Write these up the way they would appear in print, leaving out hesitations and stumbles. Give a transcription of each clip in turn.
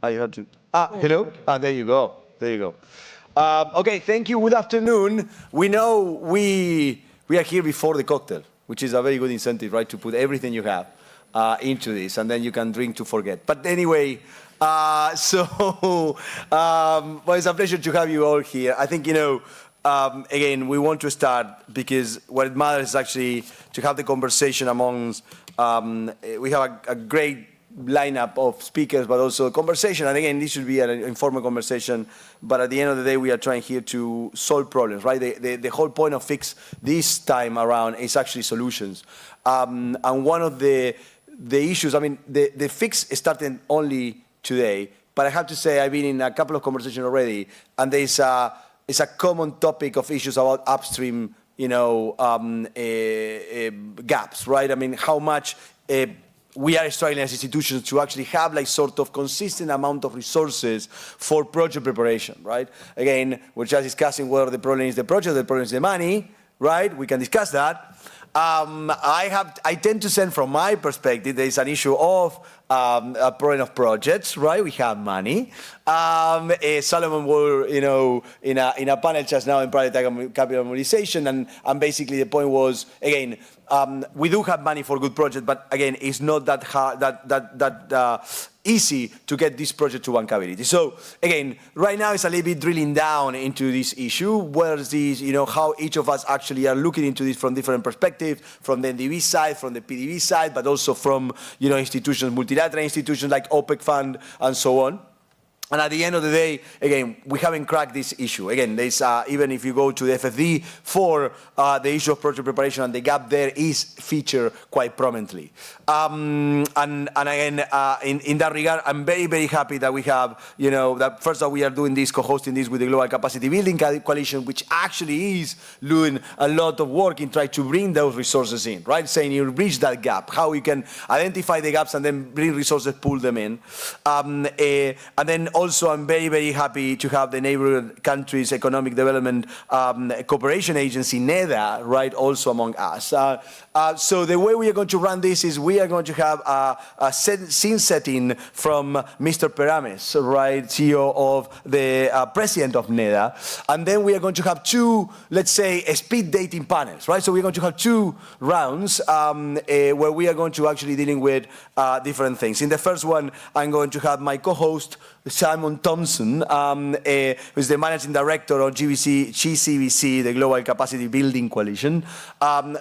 You had to. Hello. There you go. There you go. Okay, thank you. Good afternoon. We know we are here before the cocktail, which is a very good incentive, right? To put everything you have into this, and then you can drink to forget. But anyway, well, it's a pleasure to have you all here. I think again, we want to start because what matters is actually to have the conversation amongst. We have a great lineup of speakers, but also a conversation. And again, this should be an informal conversation. But at the end of the day, we are trying here to solve problems, right? The whole point of Fix this time around is actually solutions. And one of the issues, I mean, the Fix started only today, but I have to say I've been in a couple of conversations already, and it's a common topic of issues about upstream, gaps, right? I mean, how much we are struggling as institutions to actually have like sort of consistent amount of resources for project preparation, right? Again, we're just discussing whether the problem is the project, the problem is the money, right? We can discuss that. I tend to say from my perspective, there is an issue of a problem of projects, right? We have money. Solomon were, in a panel just now in private capital mobilization, and basically the point was, again, we do have money for good projects, but again, it's not that hard, that easy to get this project to bankability. So again, right now it's a little bit drilling down into this issue. Where is this, how each of us actually are looking into this from different perspectives, from the NDB side, from the PDB side, but also from, institutions, multilateral institutions like OPEC Fund and so on. And at the end of the day, again, we haven't cracked this issue. Again, there's even if you go to the FFD for the issue of project preparation, and the gap there is featured quite prominently. And again, in that regard, I'm very, very happy that we have, that first that we are doing this, co-hosting this with the Global Capacity Building Coalition, which actually is doing a lot of work in trying to bring those resources in, right? Saying you bridge that gap, how we can identify the gaps and then bring resources, pull them in. And then also, I'm very, very happy to have the Neighbourhood Countries Economic Development Cooperation Agency, NEDA, right, also among us. So the way we are going to run this is we are going to have a scene setting from Mr. Perames, right, CEO of the president of NEDA. And then we are going to have two, let's say, speed dating panels, right? So we're going to have two rounds where we are going to actually dealing with different things. In the first one, I'm going to have my co-host, Simon Thompson, who is the managing director of GCBC, the Global Capacity Building Coalition. And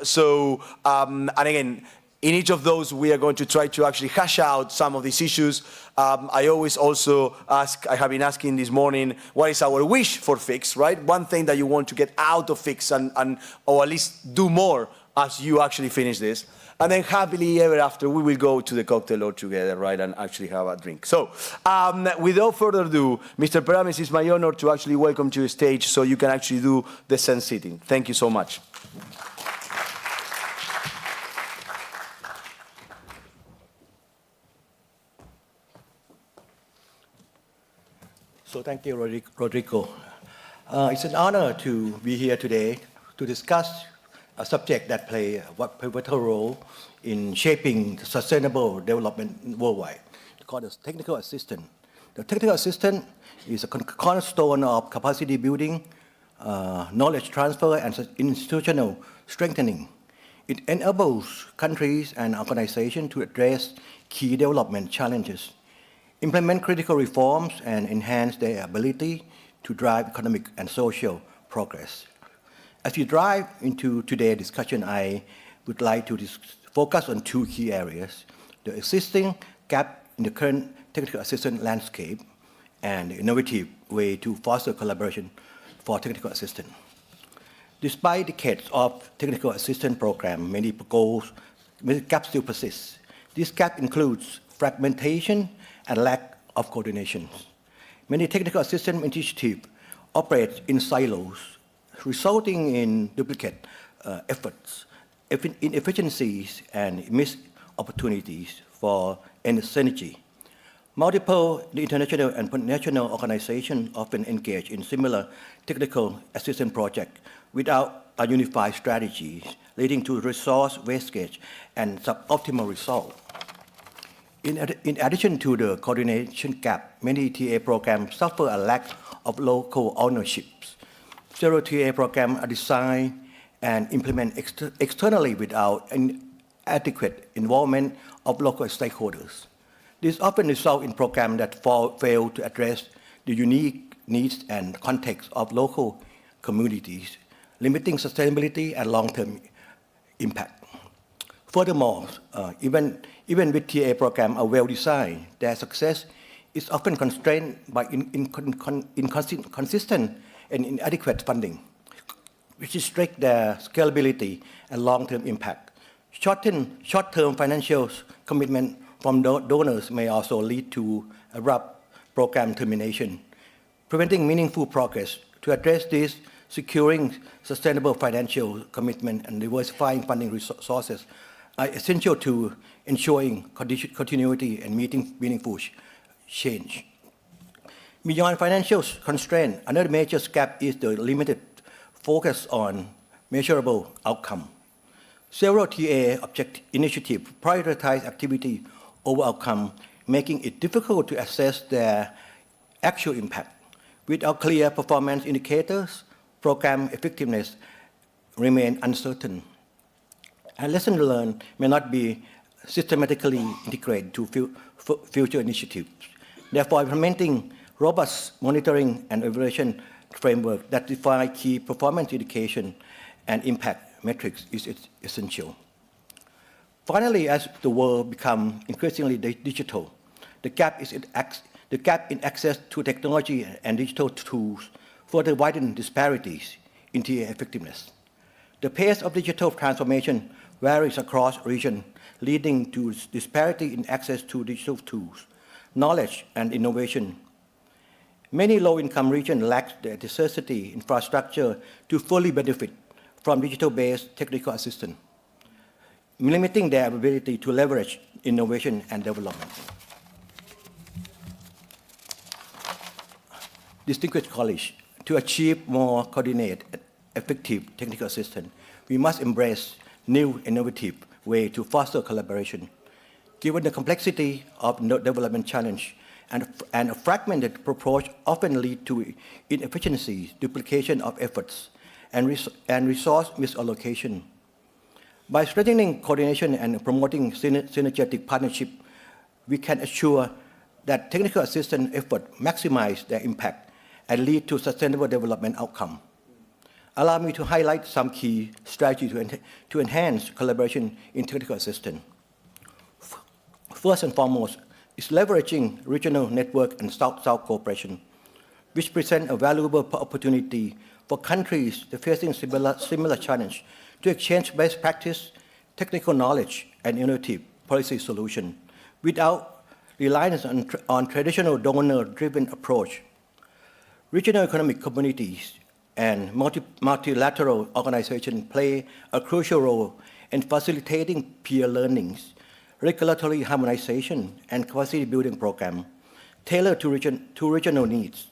again, in each of those, we are going to try to actually hash out some of these issues. I always also ask, I have been asking this morning, what is our wish for Fix, right? One thing that you want to get out of Fix or at least do more as you actually finish this. And then happily ever after, we will go to the cocktail all together, right, and actually have a drink. So without further ado, Mr. Perames, it's my honor to actually welcome to the stage so you can actually do the sense sitting. Thank you so much. So thank you, Rodrigo. It's an honor to be here today to discuss a subject that plays a pivotal role in shaping sustainable development worldwide, called as technical assistance. The technical assistance is a cornerstone of capacity building, knowledge transfer, and institutional strengthening. It enables countries and organizations to address key development challenges, implement critical reforms, and enhance their ability to drive economic and social progress. As we dive into today's discussion, I would like to focus on two key areas: the existing gap in the current technical assistance landscape and the innovative way to foster collaboration for technical assistance. Despite decades of technical assistance programs, many gaps still persist. This gap includes fragmentation and lack of coordination. Many technical assistance initiatives operate in silos, resulting in duplicate efforts, inefficiencies, and missed opportunities for synergy. Multiple international and national organizations often engage in similar technical assistance projects without a unified strategy, leading to resource wastage and suboptimal results. In addition to the coordination gap, many TA programs suffer a lack of local ownership. Several TA programs are designed and implemented externally without an adequate involvement of local stakeholders. This often results in programs that fail to address the unique needs and context of local communities, limiting sustainability and long-term impact. Furthermore, even with TA programs are well designed, their success is often constrained by inconsistent and inadequate funding, which restrict their scalability and long-term impact. Short-term financial commitment from donors may also lead to abrupt program termination, preventing meaningful progress. To address this, securing sustainable financial commitment and diversifying funding sources are essential to ensuring continuity and meeting meaningful change. Beyond financial constraint, another major gap is the limited focus on measurable outcome. Several TA initiatives prioritize activity over outcome, making it difficult to assess their actual impact. Without clear performance indicators, program effectiveness remains uncertain, and lessons learned may not be systematically integrated to future initiatives. Therefore, implementing robust monitoring and evaluation framework that define key performance indication and impact metrics is essential. Finally, as the world becomes increasingly digital, the gap in access to technology and digital tools further widen disparities in TA effectiveness. The pace of digital transformation varies across regions, leading to disparity in access to digital tools, knowledge, and innovation. Many low-income regions lack the necessary infrastructure to fully benefit from digital-based technical assistance, limiting their ability to leverage innovation and development. Distinguished colleagues, to achieve more coordinated, effective technical assistance, we must embrace new, innovative ways to foster collaboration. Given the complexity of development challenge and a fragmented approach often lead to inefficiencies, duplication of efforts, and resource misallocation. By strengthening coordination and promoting synergetic partnership, we can assure that technical assistance efforts maximize their impact and lead to sustainable development outcome. Allow me to highlight some key strategies to enhance collaboration in technical assistance. First and foremost is leveraging regional network and South-South cooperation, which present a valuable opportunity for countries facing similar challenge to exchange best practice, technical knowledge, and innovative policy solutions without reliance on traditional donor-driven approach. Regional economic communities and multilateral organizations play a crucial role in facilitating peer learnings, regulatory harmonization, and capacity building programs tailored to regional needs.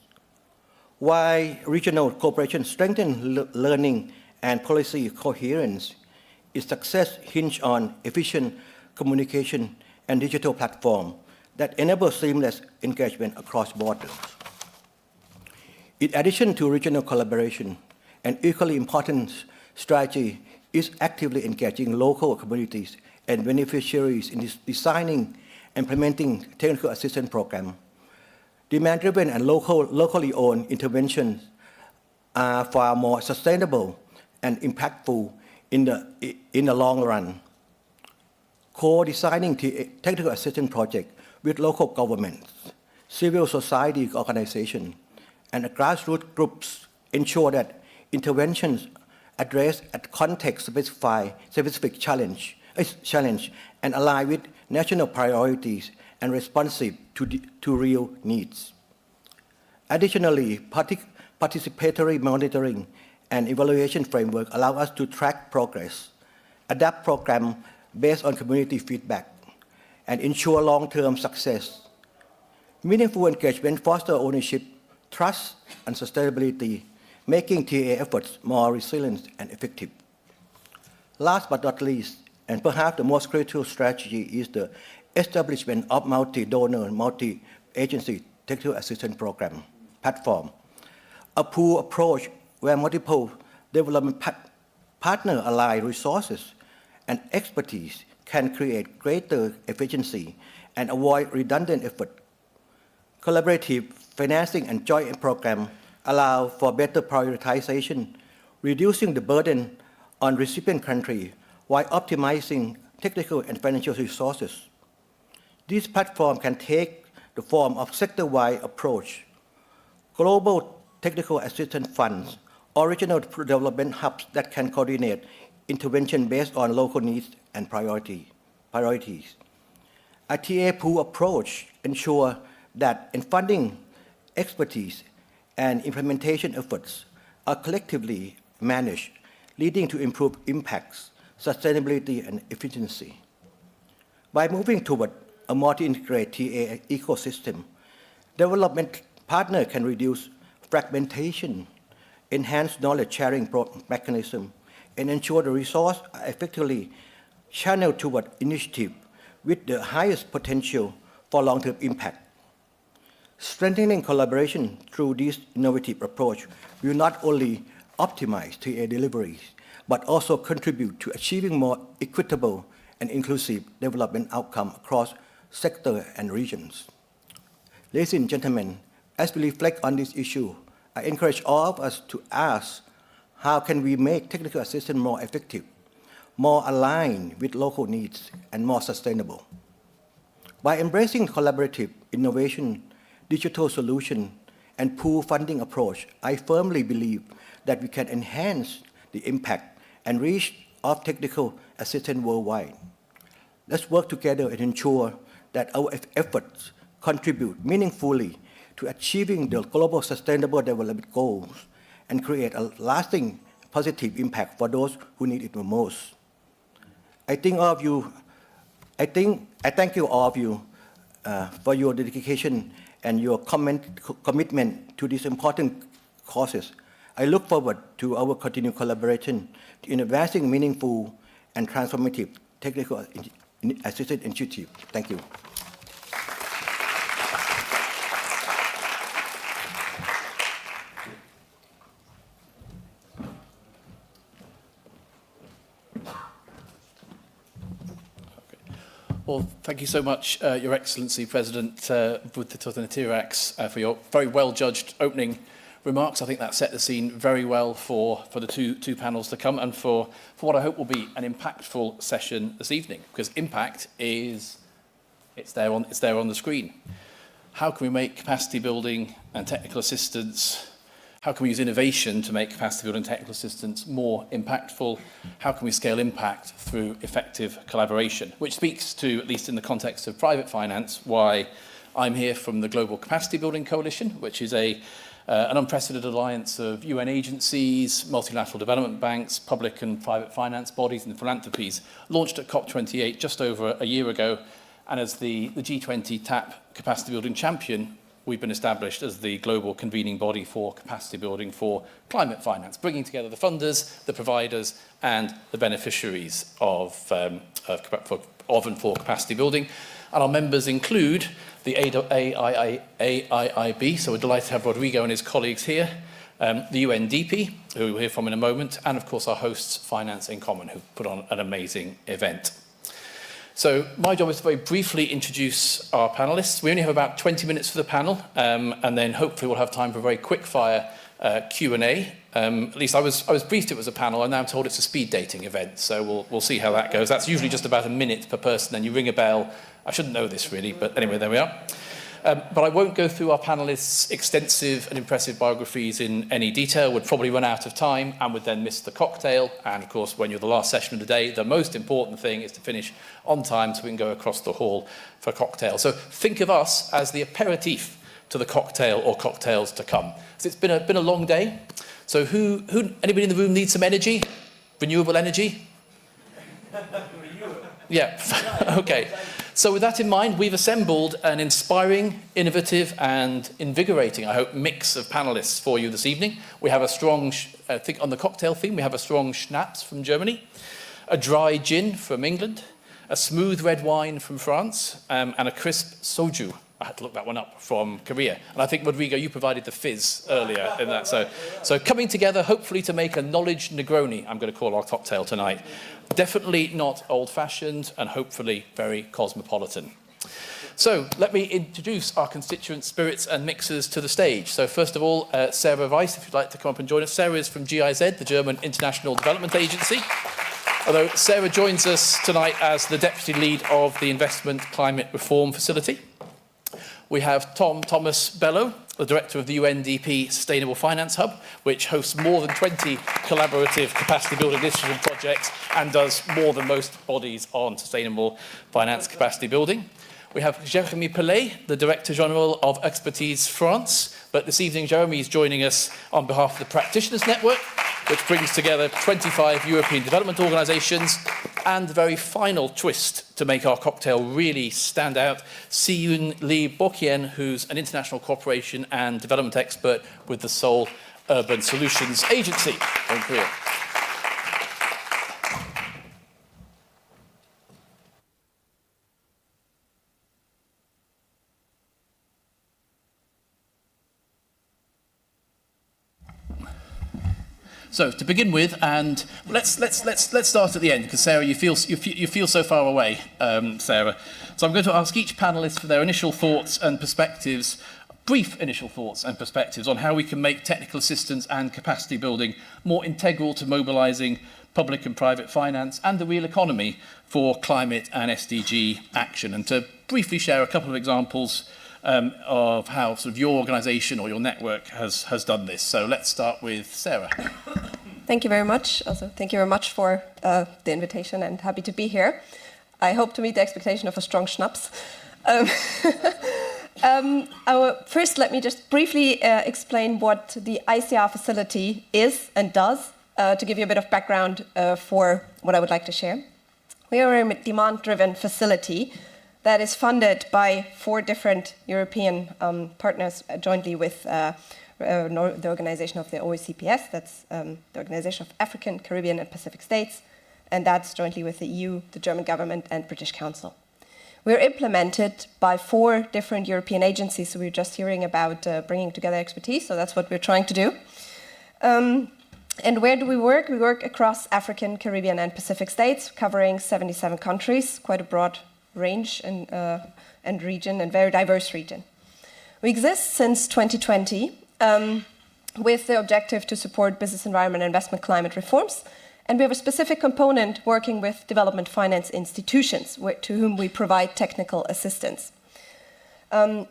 While regional cooperation strengthens learning and policy coherence, its success hinges on efficient communication and digital platforms that enable seamless engagement across borders. In addition to regional collaboration, an equally important strategy is actively engaging local communities and beneficiaries in designing and implementing technical assistance programs. Demand-driven and locally owned interventions are far more sustainable and impactful in the long run. Co-designing technical assistance projects with local governments, civil society organizations, and grassroots groups ensure that interventions address a context-specific challenge and align with national priorities and responsive to real needs. Additionally, participatory monitoring and evaluation framework allow us to track progress, adapt programs based on community feedback, and ensure long-term success. Meaningful engagement fosters ownership, trust, and sustainability, making TA efforts more resilient and effective. Last but not least, and perhaps the most critical strategy is the establishment of multi-donor, multi-agency technical assistance program platform, a pool approach where multiple development partner align resources and expertise can create greater efficiency and avoid redundant effort. Collaborative financing and joint program allow for better prioritization, reducing the burden on recipient country while optimizing technical and financial resources. This platform can take the form of sector-wide approach, global technical assistance funds, or regional development hubs that can coordinate intervention based on local needs and priorities. A TA pool approach ensures that in funding, expertise, and implementation efforts are collectively managed, leading to improved impacts, sustainability, and efficiency. By moving toward a multi-integrated TA ecosystem, development partners can reduce fragmentation, enhance knowledge sharing mechanism, and ensure the resources are effectively channeled toward initiatives with the highest potential for long-term impact. Strengthening collaboration through this innovative approach will not only optimize TA deliveries, but also contribute to achieving more equitable and inclusive development outcomes across sectors and regions. Ladies and gentlemen, as we reflect on this issue, I encourage all of us to ask, how can we make technical assistance more effective, more aligned with local needs, and more sustainable? By embracing collaborative innovation, digital solution, and pool funding approach, I firmly believe that we can enhance the impact and reach of technical assistance worldwide. Let's work together and ensure that our efforts contribute meaningfully to achieving the global sustainable development goals and create a lasting positive impact for those who need it the most. I thank you all of you for your dedication and your commitment to these important causes. I look forward to our continued collaboration in advancing meaningful and transformative technical assistance initiatives. Thank you. Well, thank you so much, Your Excellency, President Buddha Tirax, for your very well-judged opening remarks. I think that set the scene very well for the two panels to come and for what I hope will be an impactful session this evening, because impact is, it's there on the screen. How can we make capacity building and technical assistance, how can we use innovation to make capacity building and technical assistance more impactful? How can we scale impact through effective collaboration? Which speaks to, at least in the context of private finance, why I'm here from the Global Capacity Building Coalition, which is an unprecedented alliance of UN agencies, multilateral development banks, public and private finance bodies and philanthropies, launched at COP28 just over a year ago. And as the G20 TAP capacity building champion, we've been established as the global convening body for capacity building for climate finance, bringing together the funders, the providers, and the beneficiaries of and for capacity building. And our members include the AIIB, so we're delighted to have Rodrigo and his colleagues here, the UNDP, who we'll hear from in a moment, and of course our hosts, Finance in Common, who put on an amazing event. So my job is to very briefly introduce our panelists. We only have about 20 minutes for the panel, and then hopefully we'll have time for a very quick fire Q&A. At least I was briefed it was a panel, and now I'm told it's a speed dating event, so we'll see how that goes. That's usually just about a minute per person, and you ring a bell. I shouldn't know this really, but anyway, there we are. But I won't go through our panelists' extensive and impressive biographies in any detail. We'd probably run out of time and would then miss the cocktail. And of course, when you're the last session of the day, the most important thing is to finish on time so we can go across the hall for a cocktail. So think of us as the aperitif to the cocktail or cocktails to come. So it's been a long day. So anybody in the room needs some energy? Renewable energy? Yeah, okay. So with that in mind, we've assembled an inspiring, innovative, and invigorating, I hope, mix of panelists for you this evening. We have a strong, I think on the cocktail theme, we have a strong schnapps from Germany, a dry gin from England, a smooth red wine from France, and a crisp soju. I had to look that one up, from Korea. And I think, Rodrigo, you provided the fizz earlier in that. So coming together, hopefully, to make a knowledge Negroni, I'm going to call our cocktail tonight. Definitely not old-fashioned, and hopefully very cosmopolitan. So let me introduce our constituent spirits and mixers to the stage. So first of all, Sarah Weiss, if you'd like to come up and join us. Sarah is from GIZ, the German International Development Agency. Although Sarah joins us tonight as the Deputy Lead of the Investment Climate Reform Facility. We have Thomas Bello, the Director of the UNDP Sustainable Finance Hub, which hosts more than 20 collaborative capacity building initiative projects and does more than most bodies on sustainable finance capacity building. We have Jérémy Pellet, the Director General of Expertise France, but this evening Jérémy is joining us on behalf of the Practitioners Network, which brings together 25 European development organisations, and the very final twist to make our cocktail really stand out, Si-Yoon Lee Bokien, who's an international cooperation and development expert with the Seoul Urban Solutions Agency in Korea. So to begin with, and let's start at the end, because Sarah, you feel so far away, Sarah. So I'm going to ask each panellist for their initial thoughts and perspectives, brief initial thoughts and perspectives on how we can make technical assistance and capacity building more integral to mobilising public and private finance and the real economy for climate and SDG action, and to briefly share a couple of examples of how sort of your organisation or your network has done this. So let's start with Sarah. Thank you very much. Also, thank you very much for the invitation, and happy to be here. I hope to meet the expectation of a strong schnapps. First, let me just briefly explain what the ICR facility is and does, to give you a bit of background for what I would like to share. We are a demand-driven facility that is funded by 4 different European partners jointly with the organization of the OECPS, that's the Organization of African, Caribbean and Pacific States, and that's jointly with the EU, the German government and British Council. We're implemented by 4 different European agencies, so we were just hearing about bringing together expertise, so that's what we're trying to do. And where do we work? We work across African, Caribbean and Pacific states, covering 77 countries, quite a broad range and region, and very diverse region. We exist since 2020 with the objective to support business environment and investment climate reforms, and we have a specific component working with development finance institutions to whom we provide technical assistance. And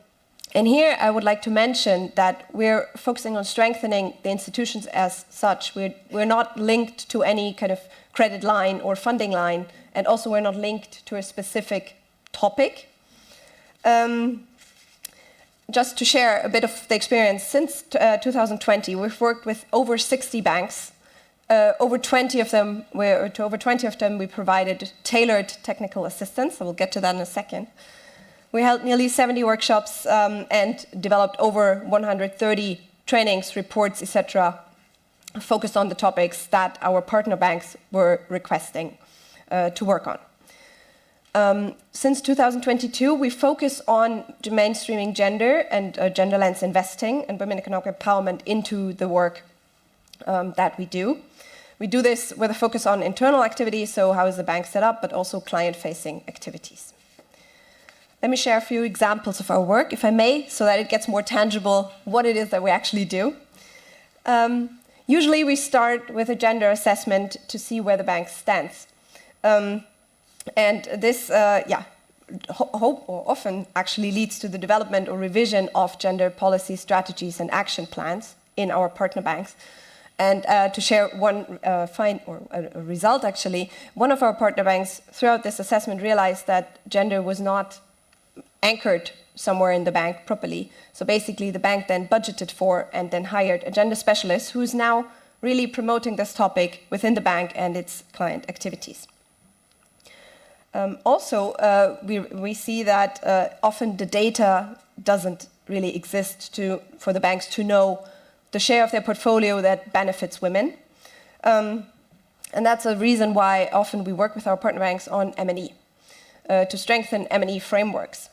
here I would like to mention that we're focusing on strengthening the institutions as such. We're not linked to any kind of credit line or funding line, and also we're not linked to a specific topic. Just to share a bit of the experience, since 2020, we've worked with over 60 banks. Over 20 of them, we provided tailored technical assistance. I will get to that in a second. We held nearly 70 workshops and developed over 130 trainings, reports, etc., focused on the topics that our partner banks were requesting to work on. Since 2022, we focus on mainstreaming gender and gender lens investing and women economic empowerment into the work that we do. We do this with a focus on internal activities, so how is the bank set up, but also client-facing activities. Let me share a few examples of our work, if I may, so that it gets more tangible what it is that we actually do. Usually we start with a gender assessment to see where the bank stands. And this, often actually leads to the development or revision of gender policy strategies and action plans in our partner banks. And to share one a result, actually, one of our partner banks throughout this assessment realized that gender was not anchored somewhere in the bank properly. So basically, the bank then budgeted for and then hired a gender specialist who is now really promoting this topic within the bank and its client activities. We see that often the data doesn't really exist for the banks to know the share of their portfolio that benefits women. And that's a reason why often we work with our partner banks on M&E. to strengthen M&E frameworks,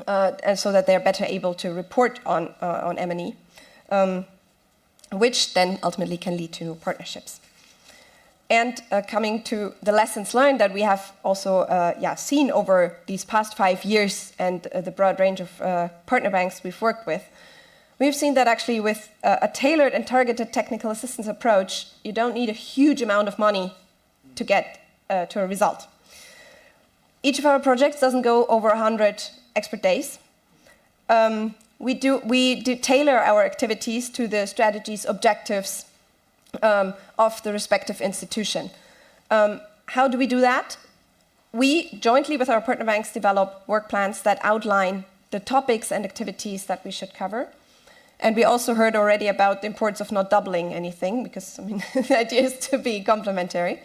and so that they're better able to report on M&E, which then ultimately can lead to new partnerships. And coming to the lessons learned that we have also seen over these past 5 years and the broad range of partner banks we've worked with, we've seen that actually with a tailored and targeted technical assistance approach, you don't need a huge amount of money to get to a result. Each of our projects doesn't go over 100 expert days. We do tailor our activities to the strategies, objectives of the respective institution. How do we do that? We, jointly with our partner banks, develop work plans that outline the topics and activities that we should cover. And we also heard already about the importance of not doubling anything, because I mean, the idea is to be complementary.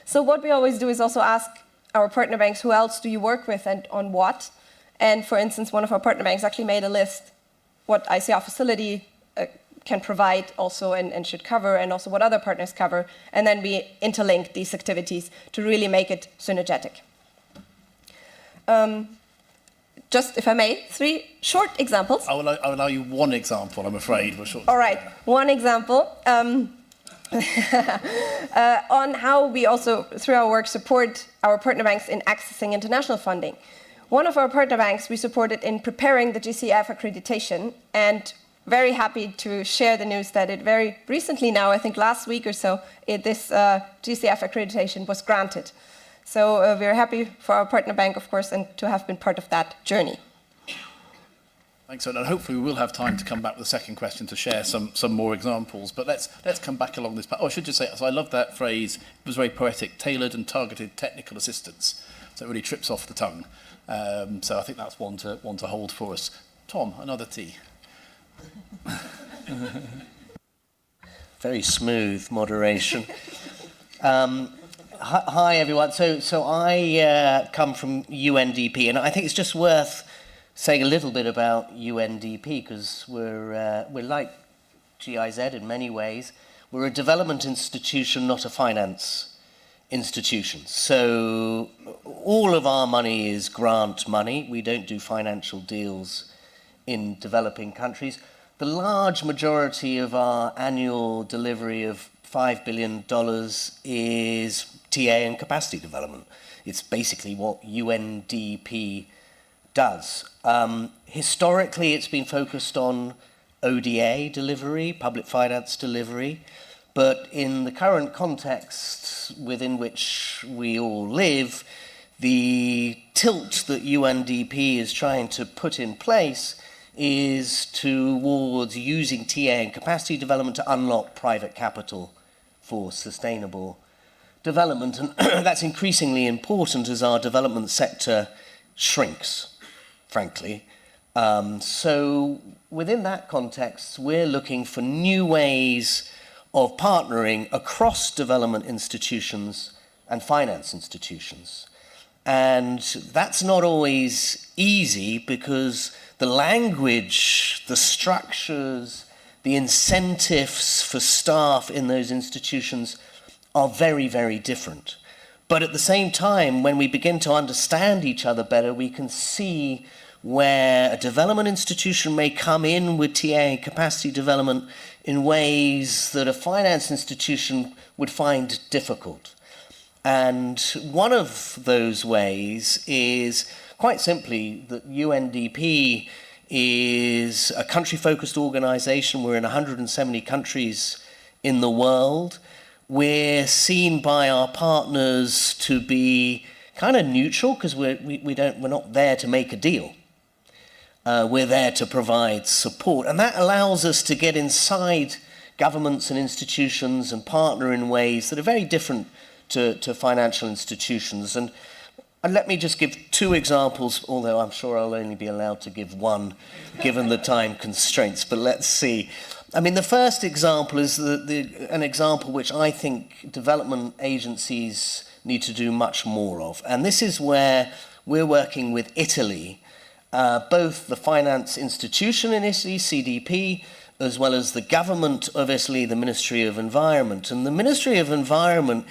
So what we always do is also ask our partner banks, who else do you work with and on what? And for instance, one of our partner banks actually made a list what ICR facility can provide also and should cover, and also what other partners cover, and then we interlink these activities to really make it synergetic. Just, if I may, 3 short examples. I will allow you one example, I'm afraid. All right, one example on how we also, through our work, support our partner banks in accessing international funding. One of our partner banks we supported in preparing the GCF accreditation, and very happy to share the news that it very recently now, I think last week or so, this GCF accreditation was granted. So we're happy for our partner bank, of course, and to have been part of that journey. Thanks, and hopefully we will have time to come back with the second question to share some more examples. But let's come back along this path. Oh, I should just say, so I love that phrase. It was very poetic, tailored and targeted technical assistance. So it really trips off the tongue. So I think that's one to hold for us. Tom, another T. Very smooth moderation. Hi everyone. So I come from UNDP, and I think it's just worth saying a little bit about UNDP, because we're like GIZ in many ways. We're a development institution, not a finance institution. So all of our money is grant money. We don't do financial deals in developing countries. The large majority of our annual delivery of $5 billion is TA and capacity development. It's basically what UNDP does. Historically, it's been focused on ODA delivery, public finance delivery, but in the current context within which we all live, the tilt that UNDP is trying to put in place is towards using TA and capacity development to unlock private capital for sustainable development. And that's increasingly important as our development sector shrinks, frankly. So within that context, we're looking for new ways of partnering across development institutions and finance institutions. And that's not always easy, because the language, the structures, the incentives for staff in those institutions are very, very different. But at the same time, when we begin to understand each other better, we can see where a development institution may come in with TA and capacity development in ways that a finance institution would find difficult. And one of those ways is quite simply that UNDP is a country-focused organization. We're in 170 countries in the world. We're seen by our partners to be kind of neutral, because we're not there to make a deal. We're there to provide support, and that allows us to get inside governments and institutions and partner in ways that are very different to financial institutions. And let me just give 2 examples, although I'm sure I'll only be allowed to give one, given the time constraints, but let's see. I mean, the first example is an example which I think development agencies need to do much more of. And this is where we're working with Italy, both the finance institution in Italy, CDP, as well as the government of Italy, the Ministry of Environment. And the Ministry of Environment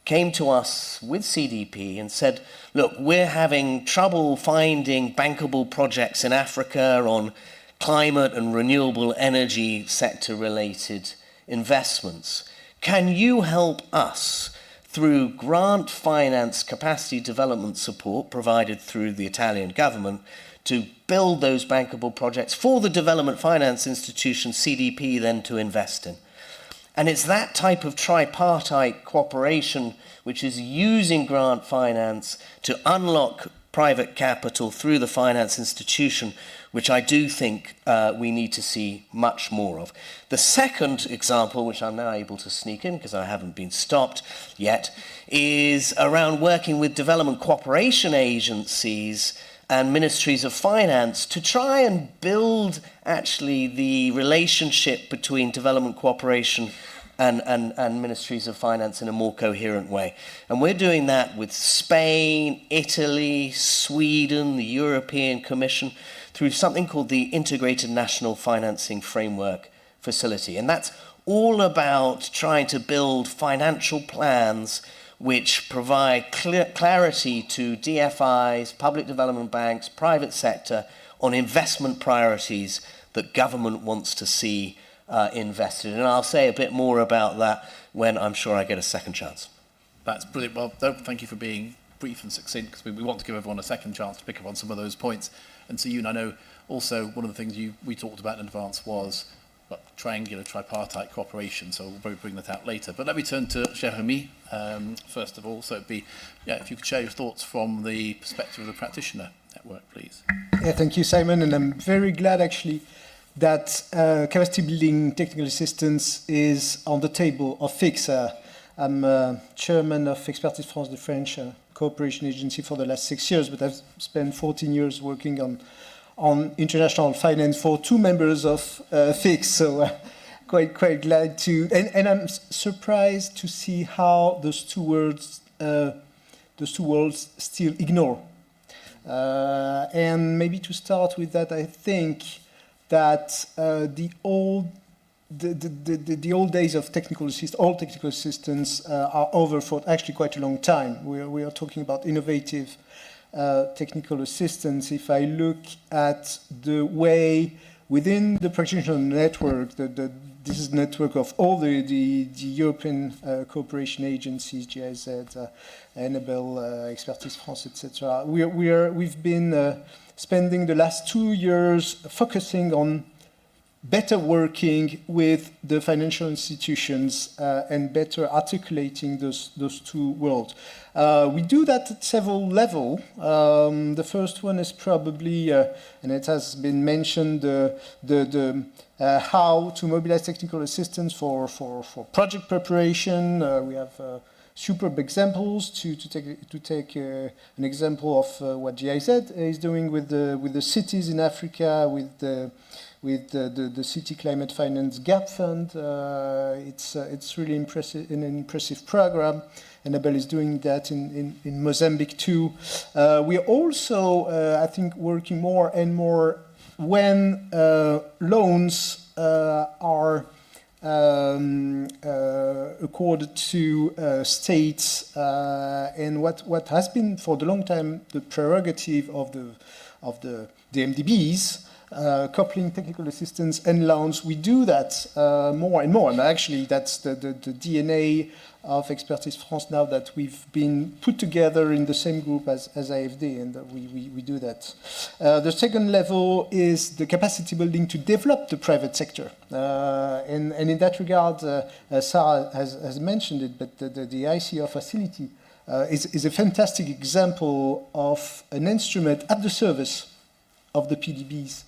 came to us with CDP and said, look, we're having trouble finding bankable projects in Africa on climate and renewable energy sector related investments. Can you help us through grant finance capacity development support provided through the Italian government to build those bankable projects for the development finance institution CDP then to invest in? And it's that type of tripartite cooperation which is using grant finance to unlock private capital through the finance institution, which I do think we need to see much more of. The second example, which I'm now able to sneak in because I haven't been stopped yet, is around working with development cooperation agencies and ministries of finance to try and build actually the relationship between development cooperation and ministries of finance in a more coherent way. And we're doing that with Spain, Italy, Sweden, the European Commission, through something called the Integrated National Financing Framework Facility. And that's all about trying to build financial plans which provide clarity to DFIs, public development banks, private sector, on investment priorities that government wants to see invested. And I'll say a bit more about that when I'm sure I get a second chance. That's brilliant. Well, thank you for being brief and succinct, because we want to give everyone a second chance to pick up on some of those points. And so, I know also one of the things we talked about in advance was triangular, tripartite cooperation, so we'll probably bring that out later. But let me turn to Jeremy, first of all. So it'd be, if you could share your thoughts from the perspective of the practitioner network, please. Yeah, thank you, Simon, and I'm very glad actually that capacity building technical assistance is on the table of FIX. I'm chairman of Expertise France, the French cooperation agency, for the last 6 years, but I've spent 14 years working on international finance for 2 members of FIX, so quite glad to, and I'm surprised to see how those two worlds still ignore. And maybe to start with that, I think that the old days of all technical assistance are over for actually quite a long time. We are talking about innovative technical assistance. If I look at the way within the practitioner network, this is a network of all the European cooperation agencies, GIZ, Enable, Expertise France, etc. We've been spending the last 2 years focusing on better working with the financial institutions and better articulating those two worlds. We do that at several levels. The first one is probably, and it has been mentioned, how to mobilize technical assistance for project preparation. We have superb examples. To take an example of what GIZ is doing with the cities in Africa, with the City Climate Finance Gap Fund. It's really impressive, an impressive program. Enable is doing that in Mozambique too. We are also, I think, working more and more when loans are accorded to states, and what has been for the long time the prerogative of the MDBs. Coupling technical assistance and loans, we do that more and more. And actually, that's the DNA of Expertise France now, that we've been put together in the same group as AFD, and we do that. The second level is the capacity building to develop the private sector. And in that regard, Sarah has mentioned it, but the ICR facility is a fantastic example of an instrument at the service of the PDBs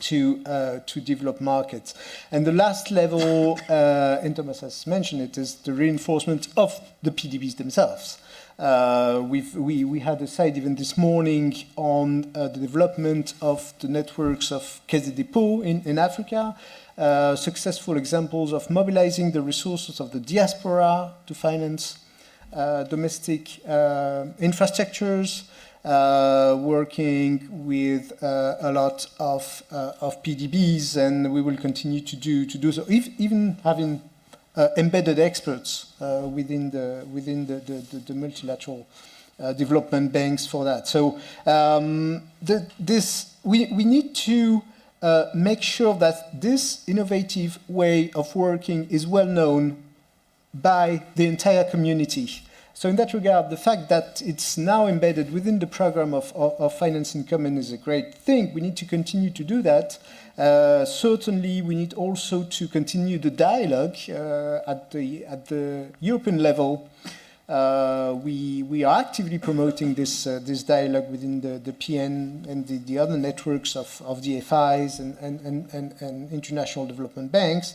to develop markets. And the last level, and Thomas has mentioned it, is the reinforcement of the PDBs themselves. We had a side even this morning on the development of the networks of Caisse des Dépôts in Africa, successful examples of mobilizing the resources of the diaspora to finance domestic infrastructures, working with a lot of PDBs, and we will continue to do so, even having embedded experts within the multilateral development banks for that. So we need to make sure that this innovative way of working is well known by the entire community. So in that regard, the fact that it's now embedded within the program of Finance in Common is a great thing. We need to continue to do that. Certainly, we need also to continue the dialogue at the European level. We are actively promoting this dialogue within the PN and the other networks of DFIs and international development banks.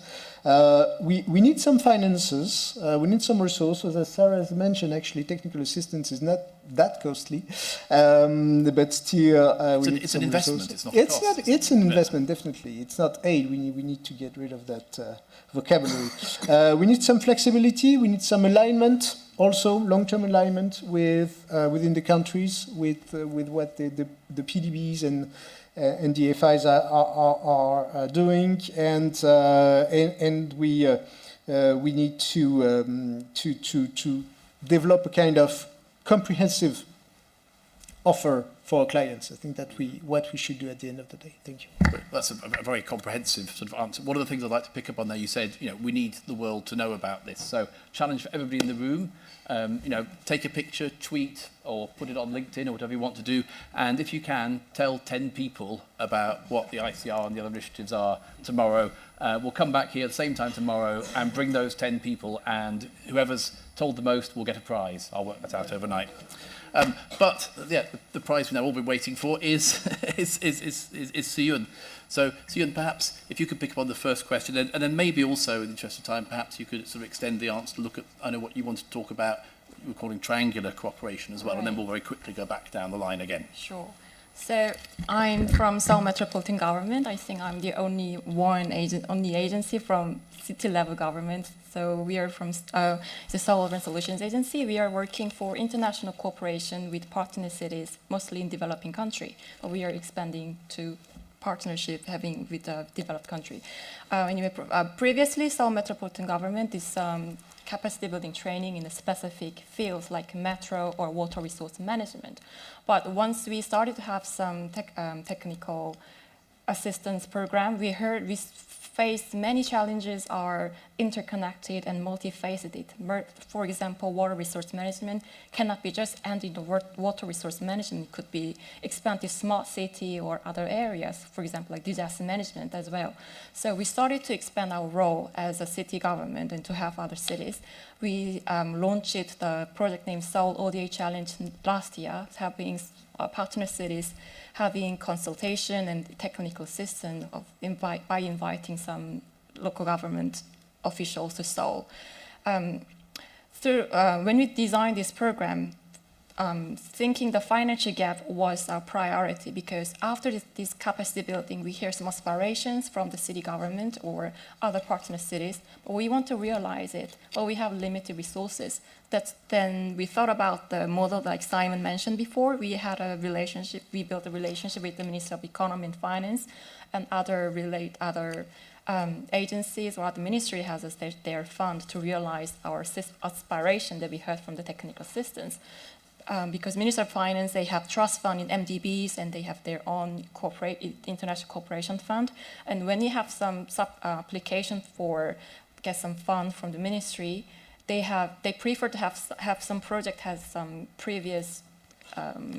We need some finances, we need some resources. As Sarah has mentioned, actually, technical assistance is not that costly, but still we need it's some an investment. resources. It's not a cost. It's an investment, definitely. It's not aid. We need to get rid of that vocabulary. We need some flexibility. We need some alignment. Also, long-term alignment with within the countries with what the PDBs and DFIs are doing, and we need to develop a kind of comprehensive offer for our clients. I think that what we should do at the end of the day. Thank you. That's a very comprehensive sort of answer. One of the things I'd like to pick up on there, you said, we need the world to know about this. So challenge for everybody in the room, take a picture, tweet, or put it on LinkedIn or whatever you want to do. And if you can, tell 10 people about what the ICR and the other initiatives are tomorrow. We'll come back here at the same time tomorrow and bring those 10 people, and whoever's told the most will get a prize. I'll work that out overnight. But yeah, the prize we've now all been waiting for is Siyun. So Siyun, perhaps if you could pick up on the first question, and then maybe also, in the interest of time, perhaps you could sort of extend the answer to look at, I know what you want to talk about, we're calling triangular cooperation as well, and then we'll very quickly go back down the line again. Sure. So I'm from Seoul Metropolitan Government. I think I'm the only agency from city level government. So we are from the Seoul Urban Solutions Agency. We are working for international cooperation with partner cities, mostly in developing country. But we are expanding to partnership having with a developed country. Previously, Seoul Metropolitan Government is capacity building training in a specific fields like metro or water resource management. But once we started to have some technical assistance program, we faced many challenges are interconnected and multifaceted. For example, water resource management cannot be just ending the water resource management. It could be expanded to smart city or other areas, for example, like disaster management as well. So we started to expand our role as a city government and to have other cities. We launched the project named Seoul ODA Challenge last year, helping partner cities having consultation and technical assistance by inviting some local government officials to Seoul. When we designed this program, thinking the financial gap was our priority, because after this capacity building, we hear some aspirations from the city government or other partner cities, but we want to realize it, but we have limited resources. Then we thought about the model like Simon mentioned before. We built a relationship with the Ministry of Economy and Finance and other agencies or other ministry has their fund to realize our aspiration that we heard from the technical assistance. Because Ministry of Finance, they have trust fund in MDBs and they have their own international cooperation fund. And when you have some application for get some fund from the ministry, they prefer to have some project has some previous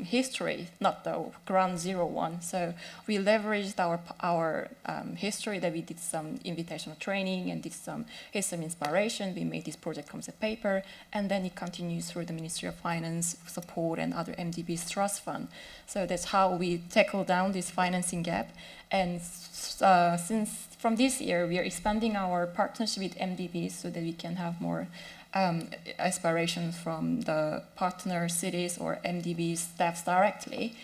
history, not the ground zero one. So we leveraged our history that we did some invitational training and did some inspiration. We made this project concept paper, and then it continues through the Ministry of Finance support and other MDB's trust fund. So that's how we tackle down this financing gap. And since from this year, we are expanding our partnership with MDBs so that we can have more aspirations from the partner cities or MDB staffs directly.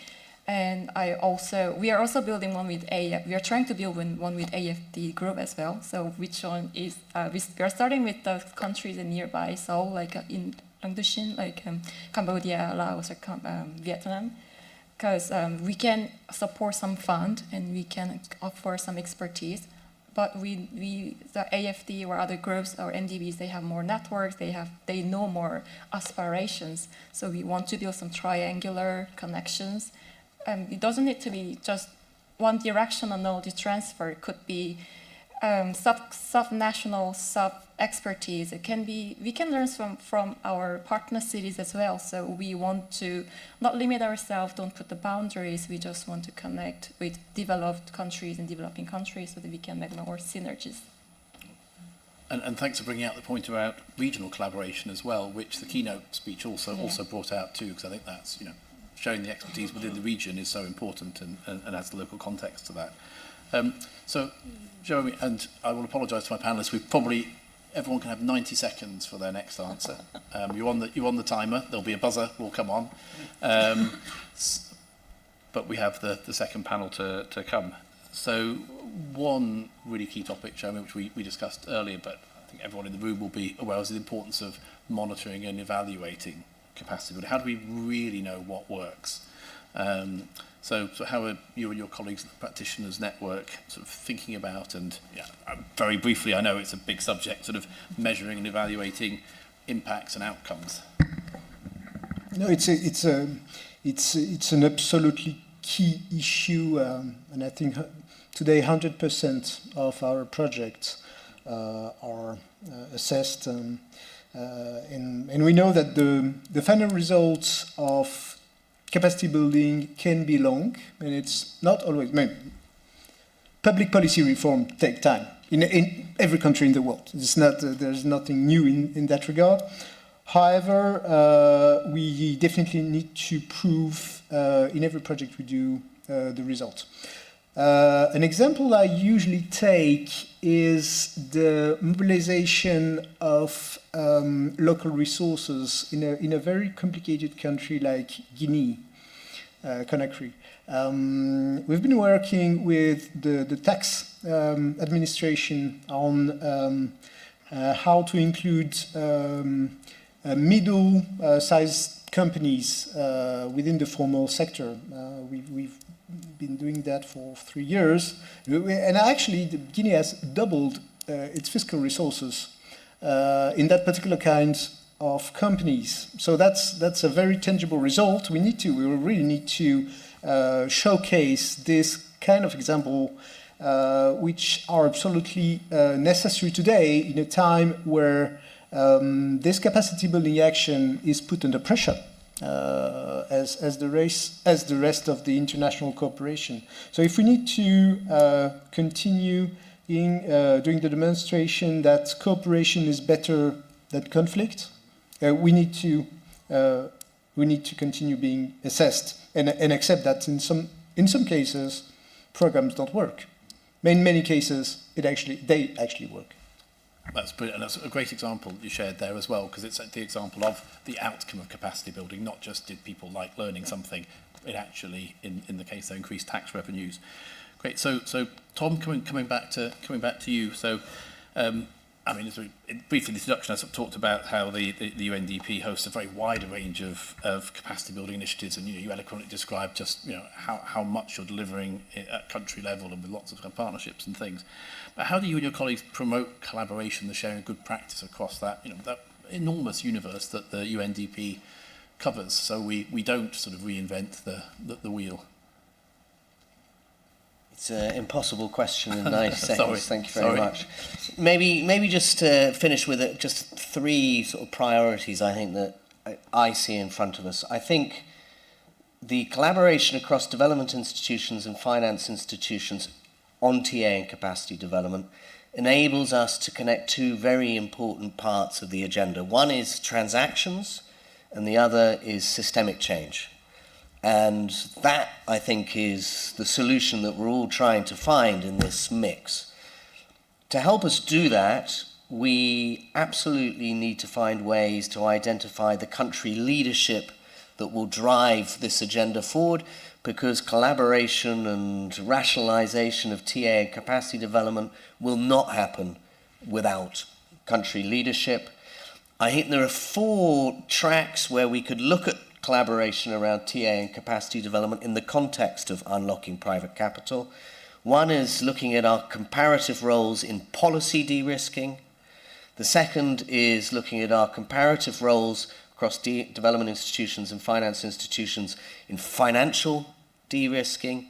And we are also building one with we are trying to build one with AFD group as well. So which one is, we are starting with the countries in nearby Seoul, like in Langdushin, like Cambodia, Laos, or Vietnam, because we can support some fund and we can offer some expertise. but the AFD or other groups or NDBs, they have more networks, they know more aspirations. So we want to build some triangular connections. It doesn't need to be just one directional knowledge transfer. It could be sub-national, sub-expertise. It can be, we can learn from our partner cities as well. So we want to not limit ourselves, don't put the boundaries. We just want to connect with developed countries and developing countries so that we can make more synergies. And thanks for bringing out the point about regional collaboration as well, which the keynote speech also brought out too, because I think that's, showing the expertise within the region is so important and adds the local context to that. So, Jeremy, and I will apologise to my panellists. Everyone can have 90 seconds for their next answer. You're on the timer. There'll be a buzzer. Will come on. But we have the second panel to come. So, one really key topic, Jeremy, which we discussed earlier, but I think everyone in the room will be aware, is the importance of monitoring and evaluating capacity building. How do we really know what works? So how are you and your colleagues at the Practitioners Network sort of thinking about, and very briefly, I know it's a big subject, sort of measuring and evaluating impacts and outcomes? No, it's an absolutely key issue, and I think today 100% of our projects are assessed, and we know that the final results of capacity building can be long, and it's not always. Public policy reform takes time in every country in the world. It's not. There's nothing new in that regard. However, we definitely need to prove in every project we do the result. An example I usually take is the mobilization of local resources in a very complicated country like Guinea, Conakry. We've been working with the tax administration on how to include middle-sized companies within the formal sector. We've been doing that for 3 years, and actually Guinea has doubled its fiscal resources in that particular kind of companies. So that's a very tangible result. We really need to showcase this kind of example, which are absolutely necessary today in a time where this capacity building action is put under pressure. As the rest of the international cooperation. So if we need to continue doing the demonstration that cooperation is better than conflict, we need to continue being assessed and accept that in some cases programs don't work. In many cases they actually work. That's brilliant, and that's a great example you shared there as well, because it's the example of the outcome of capacity building, not just did people like learning something, it actually, in the case, they increased tax revenues. Great, so Tom, coming back to you. So, as we briefly in the introduction, I sort of talked about how the UNDP hosts a very wide range of capacity building initiatives, and you eloquently described just how much you're delivering at country level and with lots of partnerships and things. But how do you and your colleagues promote collaboration, the sharing of good practice across that that enormous universe that the UNDP covers, so we don't sort of reinvent the wheel? It's an impossible question in 90 seconds. Thank you very much. Maybe just to finish with just 3 sort of priorities I think that I see in front of us. I think the collaboration across development institutions and finance institutions on TA and capacity development enables us to connect 2 very important parts of the agenda. One is transactions, and the other is systemic change. And that, I think, is the solution that we're all trying to find in this mix. To help us do that, we absolutely need to find ways to identify the country leadership that will drive this agenda forward, because collaboration and rationalization of TA and capacity development will not happen without country leadership. I think there are 4 tracks where we could look at collaboration around TA and capacity development in the context of unlocking private capital. One is looking at our comparative roles in policy de-risking. The second is looking at our comparative roles across development institutions and finance institutions in financial de-risking.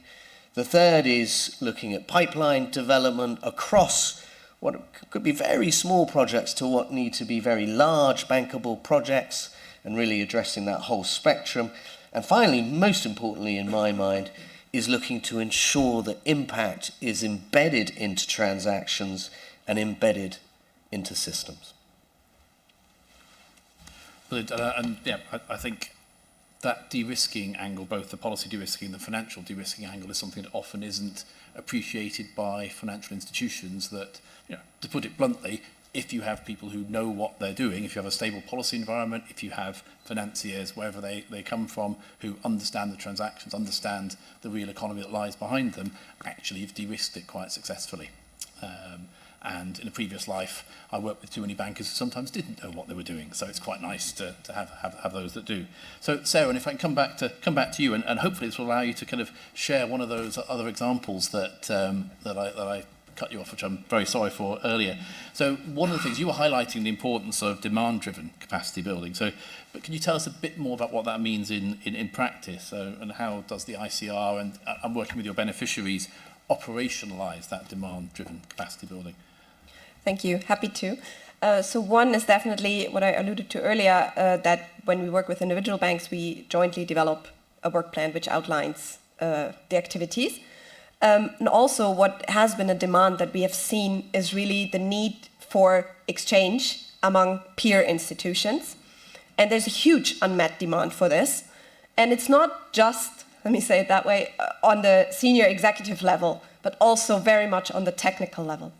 The third is looking at pipeline development across what could be very small projects to what need to be very large bankable projects, and really addressing that whole spectrum. And finally, most importantly in my mind, is looking to ensure that impact is embedded into transactions and embedded into systems. I think that de-risking angle, both the policy de-risking and the financial de-risking angle, is something that often isn't appreciated by financial institutions. That, to put it bluntly, if you have people who know what they're doing, if you have a stable policy environment, if you have financiers, wherever they come from, who understand the transactions, understand the real economy that lies behind them, actually you've de-risked it quite successfully. And in a previous life, I worked with too many bankers who sometimes didn't know what they were doing. So it's quite nice to have those that do. So Sarah, and if I can come back to you, and hopefully this will allow you to kind of share one of those other examples that I cut you off, which I'm very sorry for earlier. So one of the things, you were highlighting the importance of demand-driven capacity building. But can you tell us a bit more about what that means in practice, and how does the ICR and working with your beneficiaries operationalise that demand-driven capacity building? Thank you. Happy to. So one is definitely what I alluded to earlier, that when we work with individual banks, we jointly develop a work plan which outlines the activities. And also what has been a demand that we have seen is really the need for exchange among peer institutions. And there's a huge unmet demand for this. And it's not just, let me say it that way, on the senior executive level, but also very much on the technical level.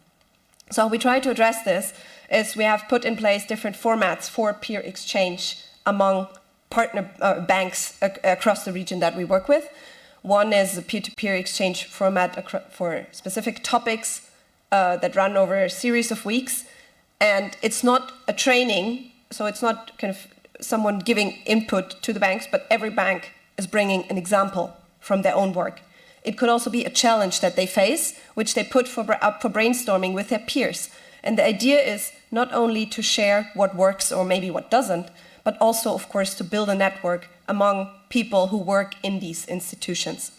So how we try to address this is we have put in place different formats for peer exchange among partner banks across the region that we work with. One is a peer-to-peer exchange format for specific topics that run over a series of weeks. And it's not a training, so it's not kind of someone giving input to the banks, but every bank is bringing an example from their own work. It could also be a challenge that they face, which they put up for brainstorming with their peers. And the idea is not only to share what works or maybe what doesn't, but also, of course, to build a network among people who work in these institutions.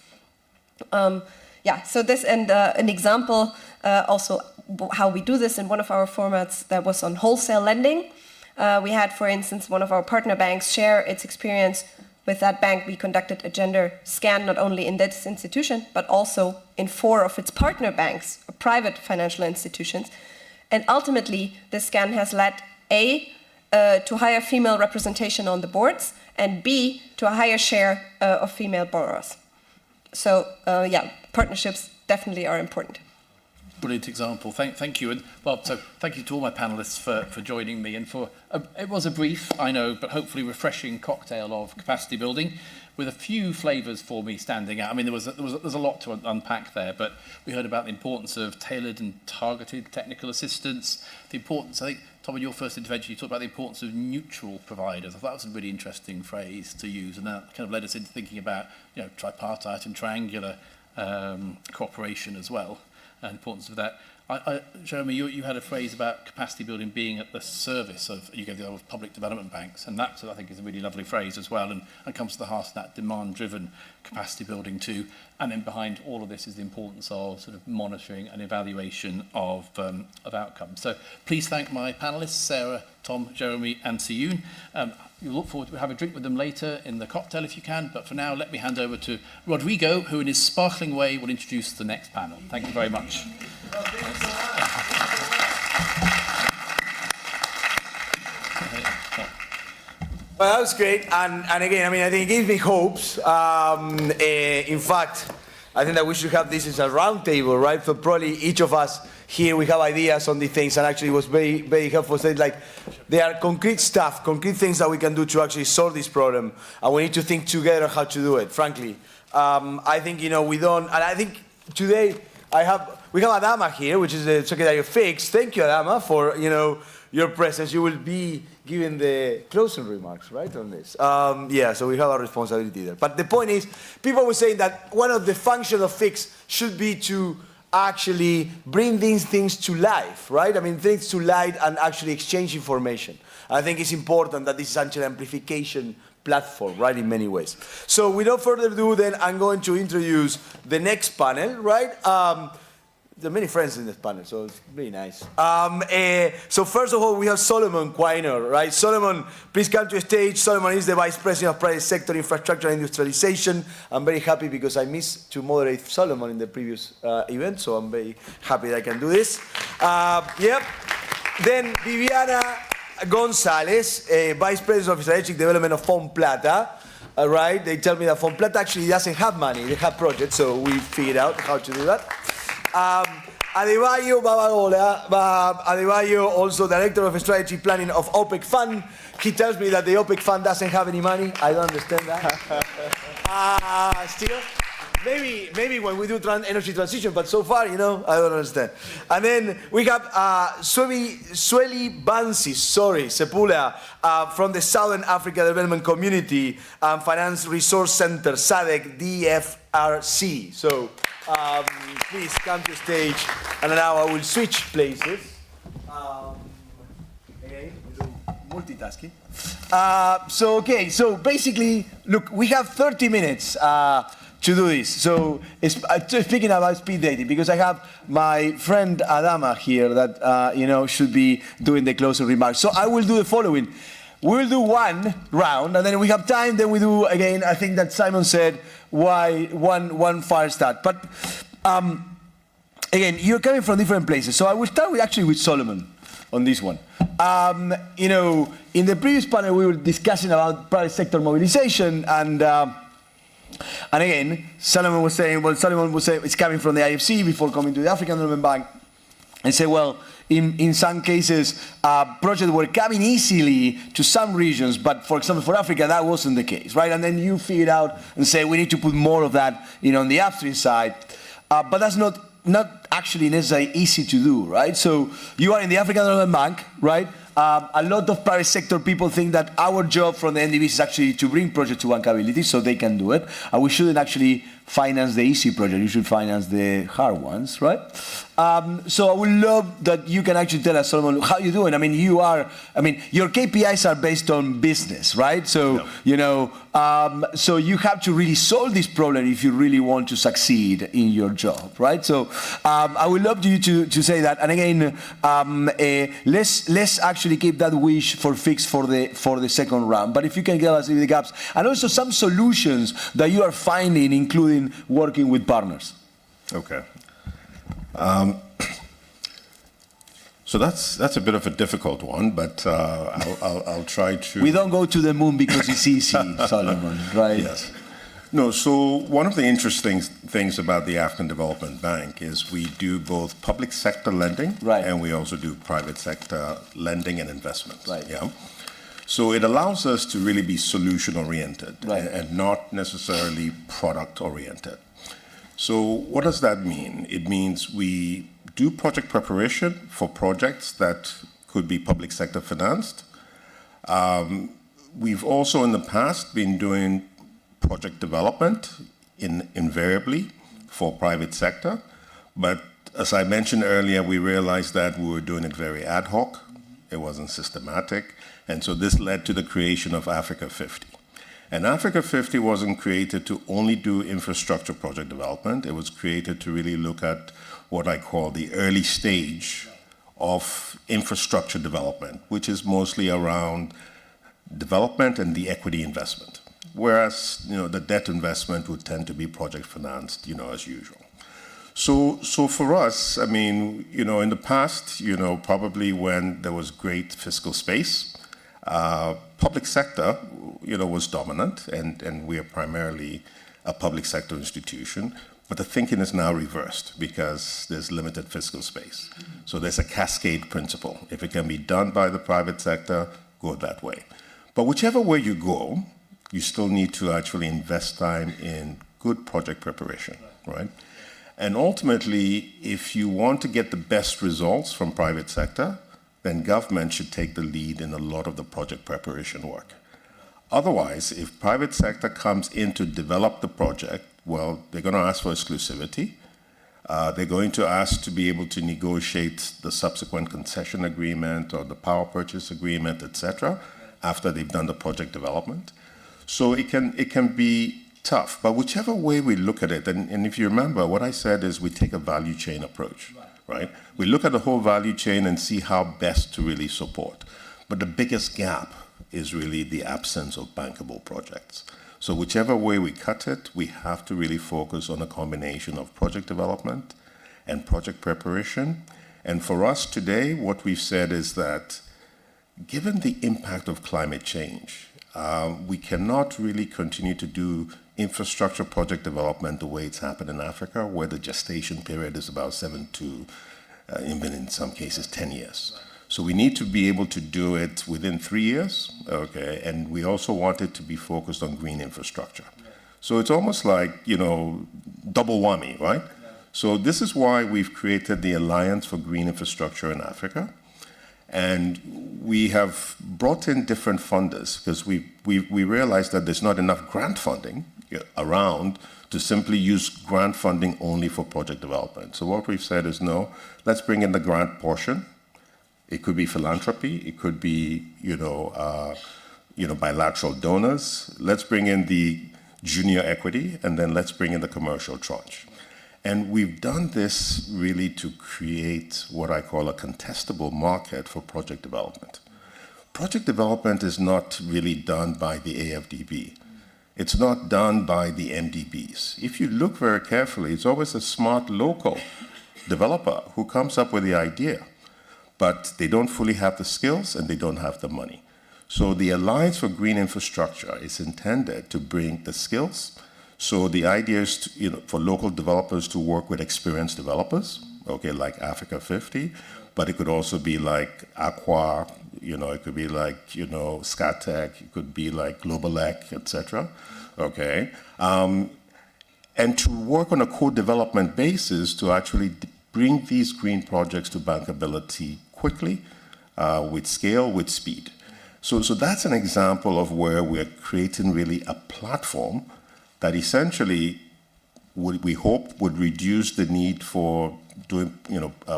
So this, and an example also how we do this in one of our formats that was on wholesale lending. We had, for instance, one of our partner banks share its experience. With that bank, we conducted a gender scan, not only in this institution, but also in 4 of its partner banks, private financial institutions. And ultimately, this scan has led, A, to higher female representation on the boards, and B, to a higher share of female borrowers. So, partnerships definitely are important. Brilliant example. Thank you. And so thank you to all my panelists for joining me, and for it was a brief, I know, but hopefully refreshing cocktail of capacity building, with a few flavours for me standing out. I mean, there's a lot to unpack there, but we heard about the importance of tailored and targeted technical assistance. The importance, I think, Tom, in your first intervention, you talked about the importance of neutral providers. I thought that was a really interesting phrase to use, and that kind of led us into thinking about tripartite and triangular cooperation as well. And the importance of that. Jeremy, you had a phrase about capacity building being at the service of, you gave the of public development banks, and that, I think, is a really lovely phrase as well, and comes to the heart of that demand-driven capacity building too. And then behind all of this is the importance of sort of monitoring and evaluation of outcomes. So please thank my panelists, Sarah, Tom, Jeremy, and Siyun. You look forward to have a drink with them later in the cocktail if you can, but for now, let me hand over to Rodrigo, who in his sparkling way will introduce the next panel. Thank you very much. Well, that was great, and again, I mean, I think it gives me hopes. In fact, I think that we should have this as a round table, right? So probably each of us here, we have ideas on these things, and actually it was very, very helpful to say, like, there are concrete stuff, concrete things that we can do to actually solve this problem, and we need to think together how to do it, frankly. I think, we don't, and I think today we have Adama here, which is the Secretary of FIX. Thank you, Adama, for, your presence. You will be giving the closing remarks, right, on this. Yeah, so we have a responsibility there. But the point is, people were saying that one of the functions of FIX should be to actually bring these things to life, right? I mean, things to light and actually exchange information. I think it's important that this is actually an amplification platform, right, in many ways. So without further ado, then I'm going to introduce the next panel, right? There are many friends in this panel, so it's really nice. So first of all, we have Solomon Quainer, right? Solomon, please come to the stage. Solomon is the Vice President of Private Sector Infrastructure and Industrialization. I'm very happy because I missed to moderate Solomon in the previous event, so I'm very happy that I can do this. Yep. Then Viviana Gonzalez, Vice President of Strategic Development of Fonplata. Right? They tell me that Fonplata actually doesn't have money, they have projects, so we figured out how to do that. Adebayo Babagola, Adebayo, also Director of Strategy Planning of OPEC Fund. He tells me that the OPEC Fund doesn't have any money. I don't understand that. Still, maybe when we do energy transition, but so far, you know, I don't understand. And then we have Sweli Bansi, Sepula, from the Southern Africa Development Community Finance Resource Center, SADC DFRC. So please come to stage, and now I will switch places. Okay, multitasking. So basically, look, we have 30 minutes to do this. So speaking about speed dating, because I have my friend Adama here that you know should be doing the closing remarks. So I will do the following. We will do one round, and then we have time. Then we do again. I think that Simon said why one fire start. But again, you're coming from different places. So I will start with Solomon on this one. You know, in the previous panel we were discussing about private sector mobilization, and again, Solomon was saying it's coming from the IFC before coming to the African Development Bank, and say, well, in some cases, projects were coming easily to some regions, but for example, for Africa, that wasn't the case, right? And then you figured out and say, we need to put more of that, you know, on the upstream side. But that's not actually necessarily easy to do, right? So you are in the African Development Bank, right? A lot of private sector people think that our job from the NDBs is actually to bring projects to bankability so they can do it. And we shouldn't actually finance the easy project. You should finance the hard ones, right? So I would love that you can actually tell us, Solomon, how you doing. I mean, your KPIs are based on business, right? So, you know, so you have to really solve this problem if you really want to succeed in your job, right? So I would love you to say that. And again, let's actually keep that wish for FIX for the second round. But if you can give us the gaps, and also some solutions that you are finding, including working with partners. Okay. So that's a bit of a difficult one, but I'll try to. We don't go to the moon because it's easy, Solomon, right? Yes. No, so one of the interesting things about the African Development Bank is we do both public sector lending, right, and we also do private sector lending and investment. Right. Yeah. So it allows us to really be solution-oriented, right, and not necessarily product-oriented. So what does that mean? It means we do project preparation for projects that could be public sector financed. We've also in the past been doing project development invariably for private sector. But as I mentioned earlier, we realized that we were doing it very ad hoc. It wasn't systematic. And so this led to the creation of Africa 50. And Africa 50 wasn't created to only do infrastructure project development. It was created to really look at what I call the early stage of infrastructure development, which is mostly around development and the equity investment. Whereas, you know, the debt investment would tend to be project financed, you know, as usual. So for us, I mean, you know, in the past, you know, probably when there was great fiscal space, public sector, you know, was dominant, and we are primarily a public sector institution. But the thinking is now reversed because there's limited fiscal space. So there's a cascade principle. If it can be done by the private sector, go that way. But whichever way you go, you still need to actually invest time in good project preparation, right? And ultimately, if you want to get the best results from private sector, then government should take the lead in a lot of the project preparation work. Otherwise, if private sector comes in to develop the project, well, they're going to ask for exclusivity. They're going to ask to be able to negotiate the subsequent concession agreement or the power purchase agreement, etc., after they've done the project development. So it can be tough. But whichever way we look at it, and if you remember, what I said is we take a value chain approach, right? We look at the whole value chain and see how best to really support. But the biggest gap is really the absence of bankable projects. So whichever way we cut it, we have to really focus on a combination of project development and project preparation. And for us today, what we've said is that given the impact of climate change, we cannot really continue to do infrastructure project development the way it's happened in Africa, where the gestation period is about 7 to, even in some cases, 10 years. So we need to be able to do it within 3 years, okay? And we also want it to be focused on green infrastructure. So it's almost like, you know, double whammy, right? So this is why we've created the Alliance for Green Infrastructure in Africa. And we have brought in different funders because we realized that there's not enough grant funding around to simply use grant funding only for project development. So what we've said is, no, let's bring in the grant portion. It could be philanthropy. It could be, bilateral donors. Let's bring in the junior equity, and then let's bring in the commercial tranche. And we've done this really to create what I call a contestable market for project development. Project development is not really done by the AFDB. It's not done by the MDBs. If you look very carefully, it's always a smart local developer who comes up with the idea. But they don't fully have the skills and they don't have the money. So the Alliance for Green Infrastructure is intended to bring the skills. So the idea is for local developers to work with experienced developers, okay, like Africa 50, but it could also be like Aqua, it could be like, Scatec, it could be like Globalec, etc., okay? And to work on a co-development basis to actually bring these green projects to bankability quickly, with scale, with speed. So that's an example of where we're creating really a platform that essentially we hope would reduce the need for doing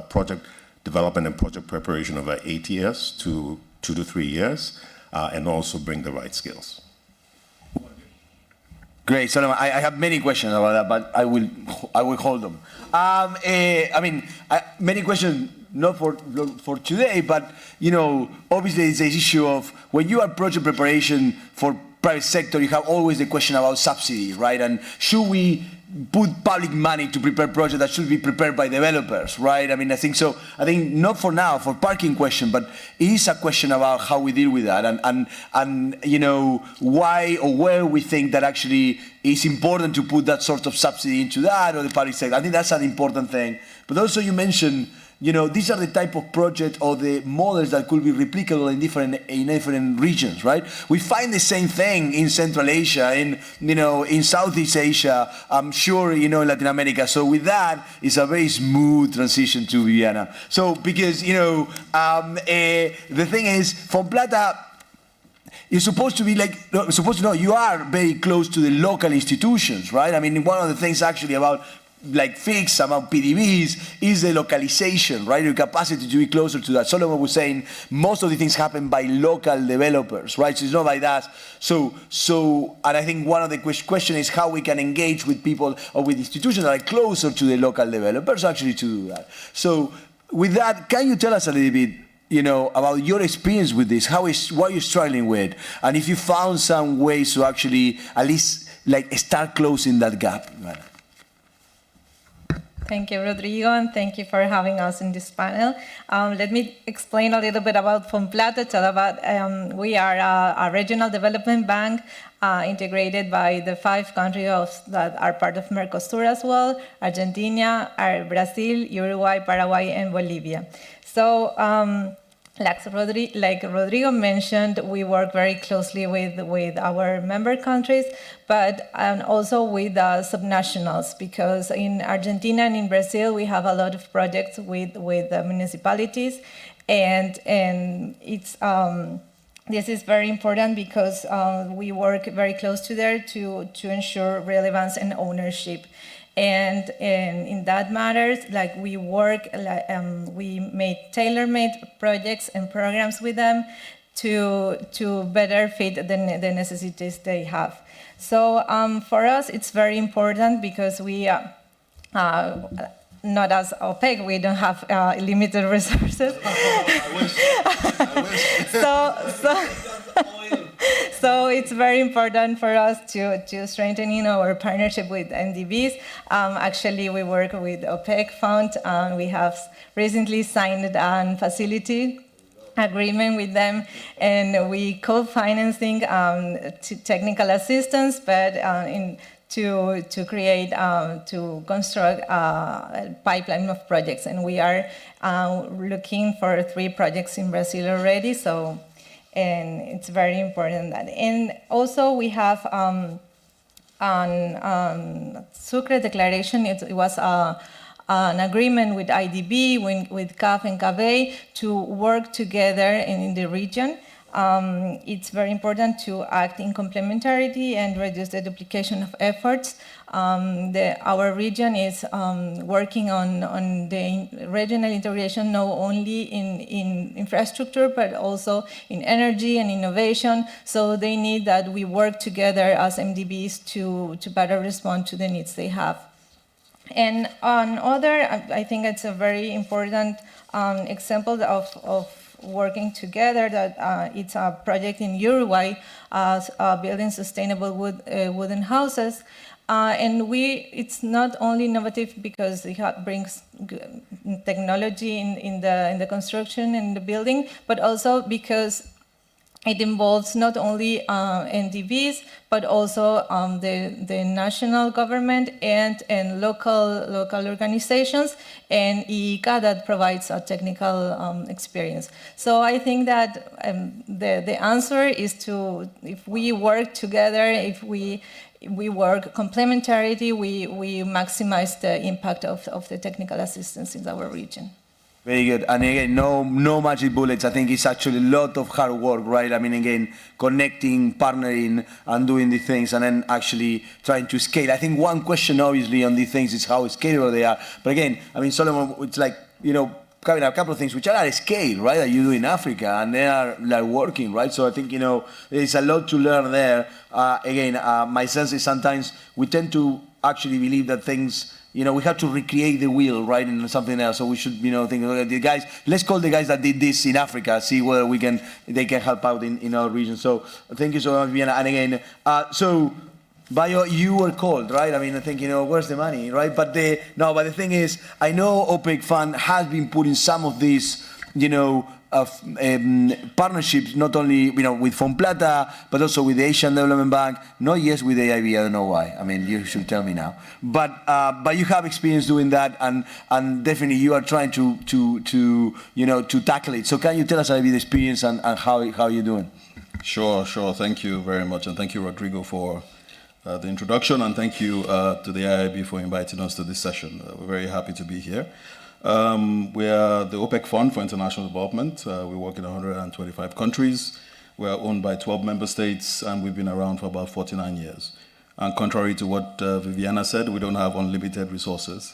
project development and project preparation over 8 years to 2 to 3 years, and also bring the right skills. Great, Solomon. I have many questions about that, but I will hold them. Many questions not for today, but obviously it's the issue of when you are project preparation for private sector, you have always the question about subsidies, right? And should we put public money to prepare projects that should be prepared by developers, right? I think so. I think not for now, for parking question, but it is a question about how we deal with that and why or where we think that actually it's important to put that sort of subsidy into that or the public sector. I think that's an important thing. But also you mentioned, these are the type of projects or the models that could be replicable in different regions, right? We find the same thing in Central Asia, in Southeast Asia, I'm sure, in Latin America. So with that, it's a very smooth transition to Viviana. So because, the thing is, Fomplata, you're supposed to be you are very close to the local institutions, right? One of the things actually about FIX, about PDBs, is the localization, right? Your capacity to be closer to that. Solomon was saying most of the things happen by local developers, right? So it's not like that. So, and I think one of the questions is how we can engage with people or with institutions that are closer to the local developers actually to do that. So with that, can you tell us a little bit, about your experience with this? What you're struggling with? And if you found some ways to actually at least start closing that gap, right? Thank you, Rodrigo, and thank you for having us in this panel. Let me explain a little bit about Fomplata. We are a regional development bank integrated by the 5 countries that are part of Mercosur as well: Argentina, Brazil, Uruguay, Paraguay, and Bolivia. So Like Rodrigo mentioned, we work very closely with our member countries, but also with subnationals, because in Argentina and in Brazil, we have a lot of projects with municipalities, and it's this is very important because we work very close to there to ensure relevance and ownership. And in that matters, like we work, we made tailor-made projects and programs with them to better fit the necessities they have. So for us, it's very important because we not as OPEC, we don't have limited resources. I wish. So it's very important for us to strengthening our partnership with MDBs. Actually, we work with OPEC Fund, and we have recently signed a facility agreement with them, and we co-financing technical assistance, but to create, to construct a pipeline of projects. And we are looking for 3 projects in Brazil already, so, and it's very important that. And also we have Sucre Declaration. It was an agreement with IDB, with CAF and CAVE to work together in the region. It's very important to act in complementarity and reduce the duplication of efforts. Our region is working on the regional integration, not only in infrastructure, but also in energy and innovation. So they need that we work together as MDBs to better respond to the needs they have. And on other, I think it's a very important example of working together, that it's a project in Uruguay, building sustainable wooden houses. And it's not only innovative because it brings technology in the construction and the building, but also because it involves not only NDBs, but also the national government and local organizations, and IICA that provides a technical experience. So I think that the answer is if we work together, if we work complementarity, we maximize the impact of the technical assistance in our region. Very good. And again, no magic bullets. I think it's actually a lot of hard work, right? I mean, again, connecting, partnering, and doing the things, and then actually trying to scale. I think one question, obviously, on these things is how scalable they are. But again, I mean, Solomon, it's like, having a couple of things which are at scale, right, that you do in Africa, and they are like working, right? So I think, there's a lot to learn there. Again, my sense is sometimes we tend to actually believe that things, we have to recreate the wheel, right, in something else. So we should, think, okay, the guys, let's call the guys that did this in Africa, see whether they can help out in our region. So thank you so much, Vienna. And again, so Bayo, you were called, right? I mean, I think, where's the money, right? But the thing is, I know OPEC Fund has been putting some of these, partnerships, not only with Fonplata, but also with the Asian Development Bank. Not yet with the AIB. I don't know why. I mean, you should tell me now. But you have experience doing that, and definitely you are trying to tackle it. So can you tell us a little bit the experience and how you're doing? Sure. Thank you very much, and thank you, Rodrigo, for the introduction, and thank you to the AIB for inviting us to this session. We're very happy to be here. We are the OPEC Fund for International Development. We work in 125 countries. We are owned by 12 member states, and we've been around for about 49 years. And contrary to what Viviana said, we don't have unlimited resources.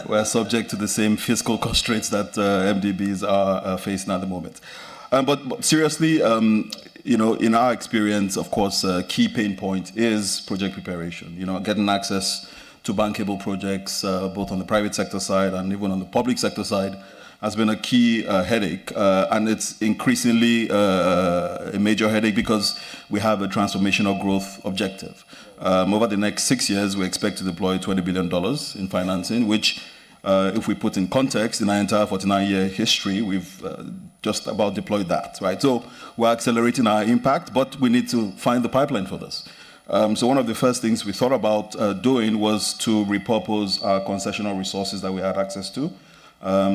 We're subject to the same fiscal constraints that MDBs are facing at the moment. But seriously, in our experience, of course, a key pain point is project preparation. Getting access to bankable projects, both on the private sector side and even on the public sector side, has been a key headache. And it's increasingly a major headache because we have a transformational growth objective. Over the next 6 years, we expect to deploy $20 billion in financing, which, if we put in context, in our entire 49-year history, we've just about deployed that, right? So we're accelerating our impact, but we need to find the pipeline for this. So one of the first things we thought about doing was to repurpose our concessional resources that we had access to.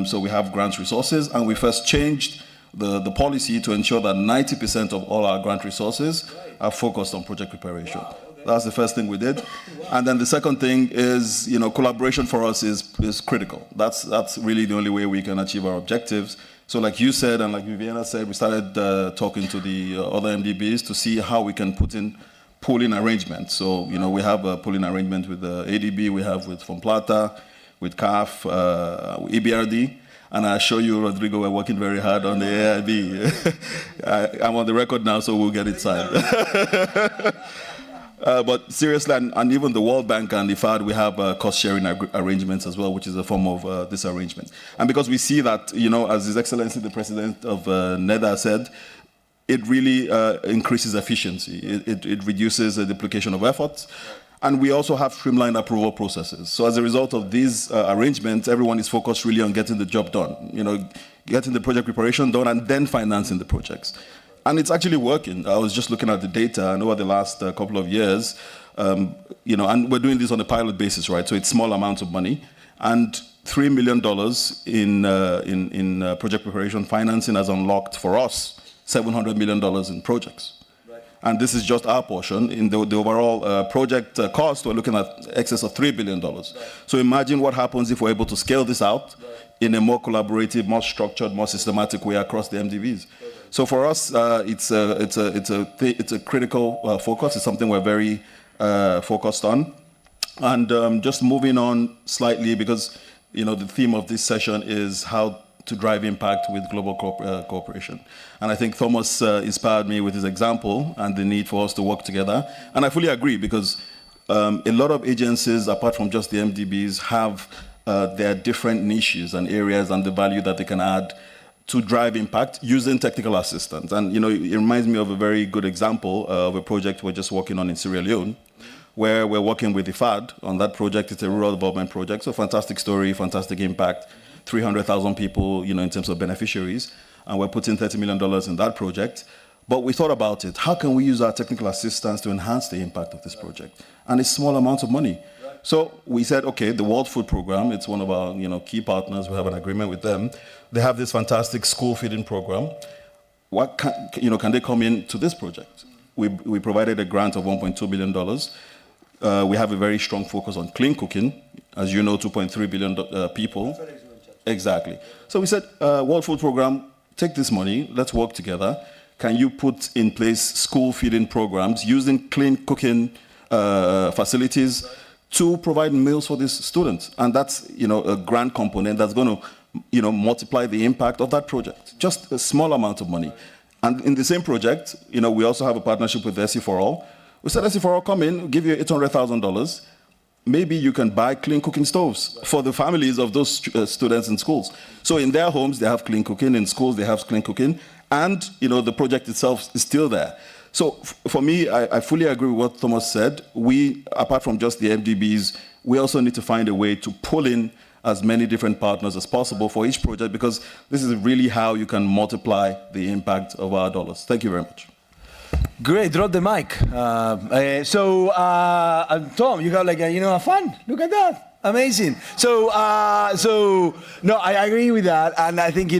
So we have grants resources, and we first changed the policy to ensure that 90% of all our grant resources are focused on project preparation. That's the first thing we did. And then the second thing is, collaboration for us is critical. That's really the only way we can achieve our objectives. So like you said, and like Viviana said, we started talking to the other MDBs to see how we can put in pooling arrangements. So, we have a pooling arrangement with the ADB, we have with Fomplata, with CAF, EBRD. And I assure you, Rodrigo, we're working very hard on the AIB. I'm on the record now, so we'll get it signed. But seriously, and even the World Bank and the FAD, we have cost-sharing arrangements as well, which is a form of this arrangement. And because we see that, as His Excellency the President of NEDA said, it really increases efficiency. It reduces the duplication of efforts. And we also have streamlined approval processes. So as a result of these arrangements, everyone is focused really on getting the job done, getting the project preparation done and then financing the projects. And it's actually working. I was just looking at the data, and over the last couple of years, and we're doing this on a pilot basis, right? So it's small amounts of money. And $3 million in project preparation financing has unlocked for us $700 million in projects. Right. And this is just our portion. In the overall project cost, we're looking at excess of $3 billion. Right. So imagine what happens if we're able to scale this out in a more collaborative, more structured, more systematic way across the MDBs. So for us, it's a critical focus. It's something we're very focused on. And just moving on slightly, because the theme of this session is how to drive impact with global cooperation. And I think Thomas inspired me with his example and the need for us to work together. And I fully agree, because a lot of agencies, apart from just the MDBs, have their different niches and areas and the value that they can add to drive impact using technical assistance. And it reminds me of a very good example of a project we're just working on in Sierra Leone, where we're working with the FAD on that project. It's a rural development project, so fantastic story, fantastic impact, 300,000 people, in terms of beneficiaries, and we're putting $30 million in that project. But we thought about it. How can we use our technical assistance to enhance the impact of this project? And it's small amounts of money. So we said, okay, the World Food Program, it's one of our key partners. We have an agreement with them. They have this fantastic school feeding program. What can they come into this project? We provided a grant of $1.2 billion. We have a very strong focus on clean cooking. As you know, 2.3 billion people. Exactly. So we said, World Food Program, take this money, let's work together. Can you put in place school feeding programs using clean cooking facilities to provide meals for these students? And that's, a grant component that's going to, multiply the impact of that project. Just a small amount of money. And in the same project, we also have a partnership with SE for All. We said, SE for All, come in, give you $800,000. Maybe you can buy clean cooking stoves for the families of those students in schools. So in their homes, they have clean cooking. In schools, they have clean cooking. And, the project itself is still there. So for me, I fully agree with what Thomas said. We, apart from just the MDBs, we also need to find a way to pull in as many different partners as possible for each project, because this is really how you can multiply the impact of our dollars. Thank you very much. Great, drop the mic. Tom, you have fun. Look at that. Amazing. So no, I agree with that. And I think,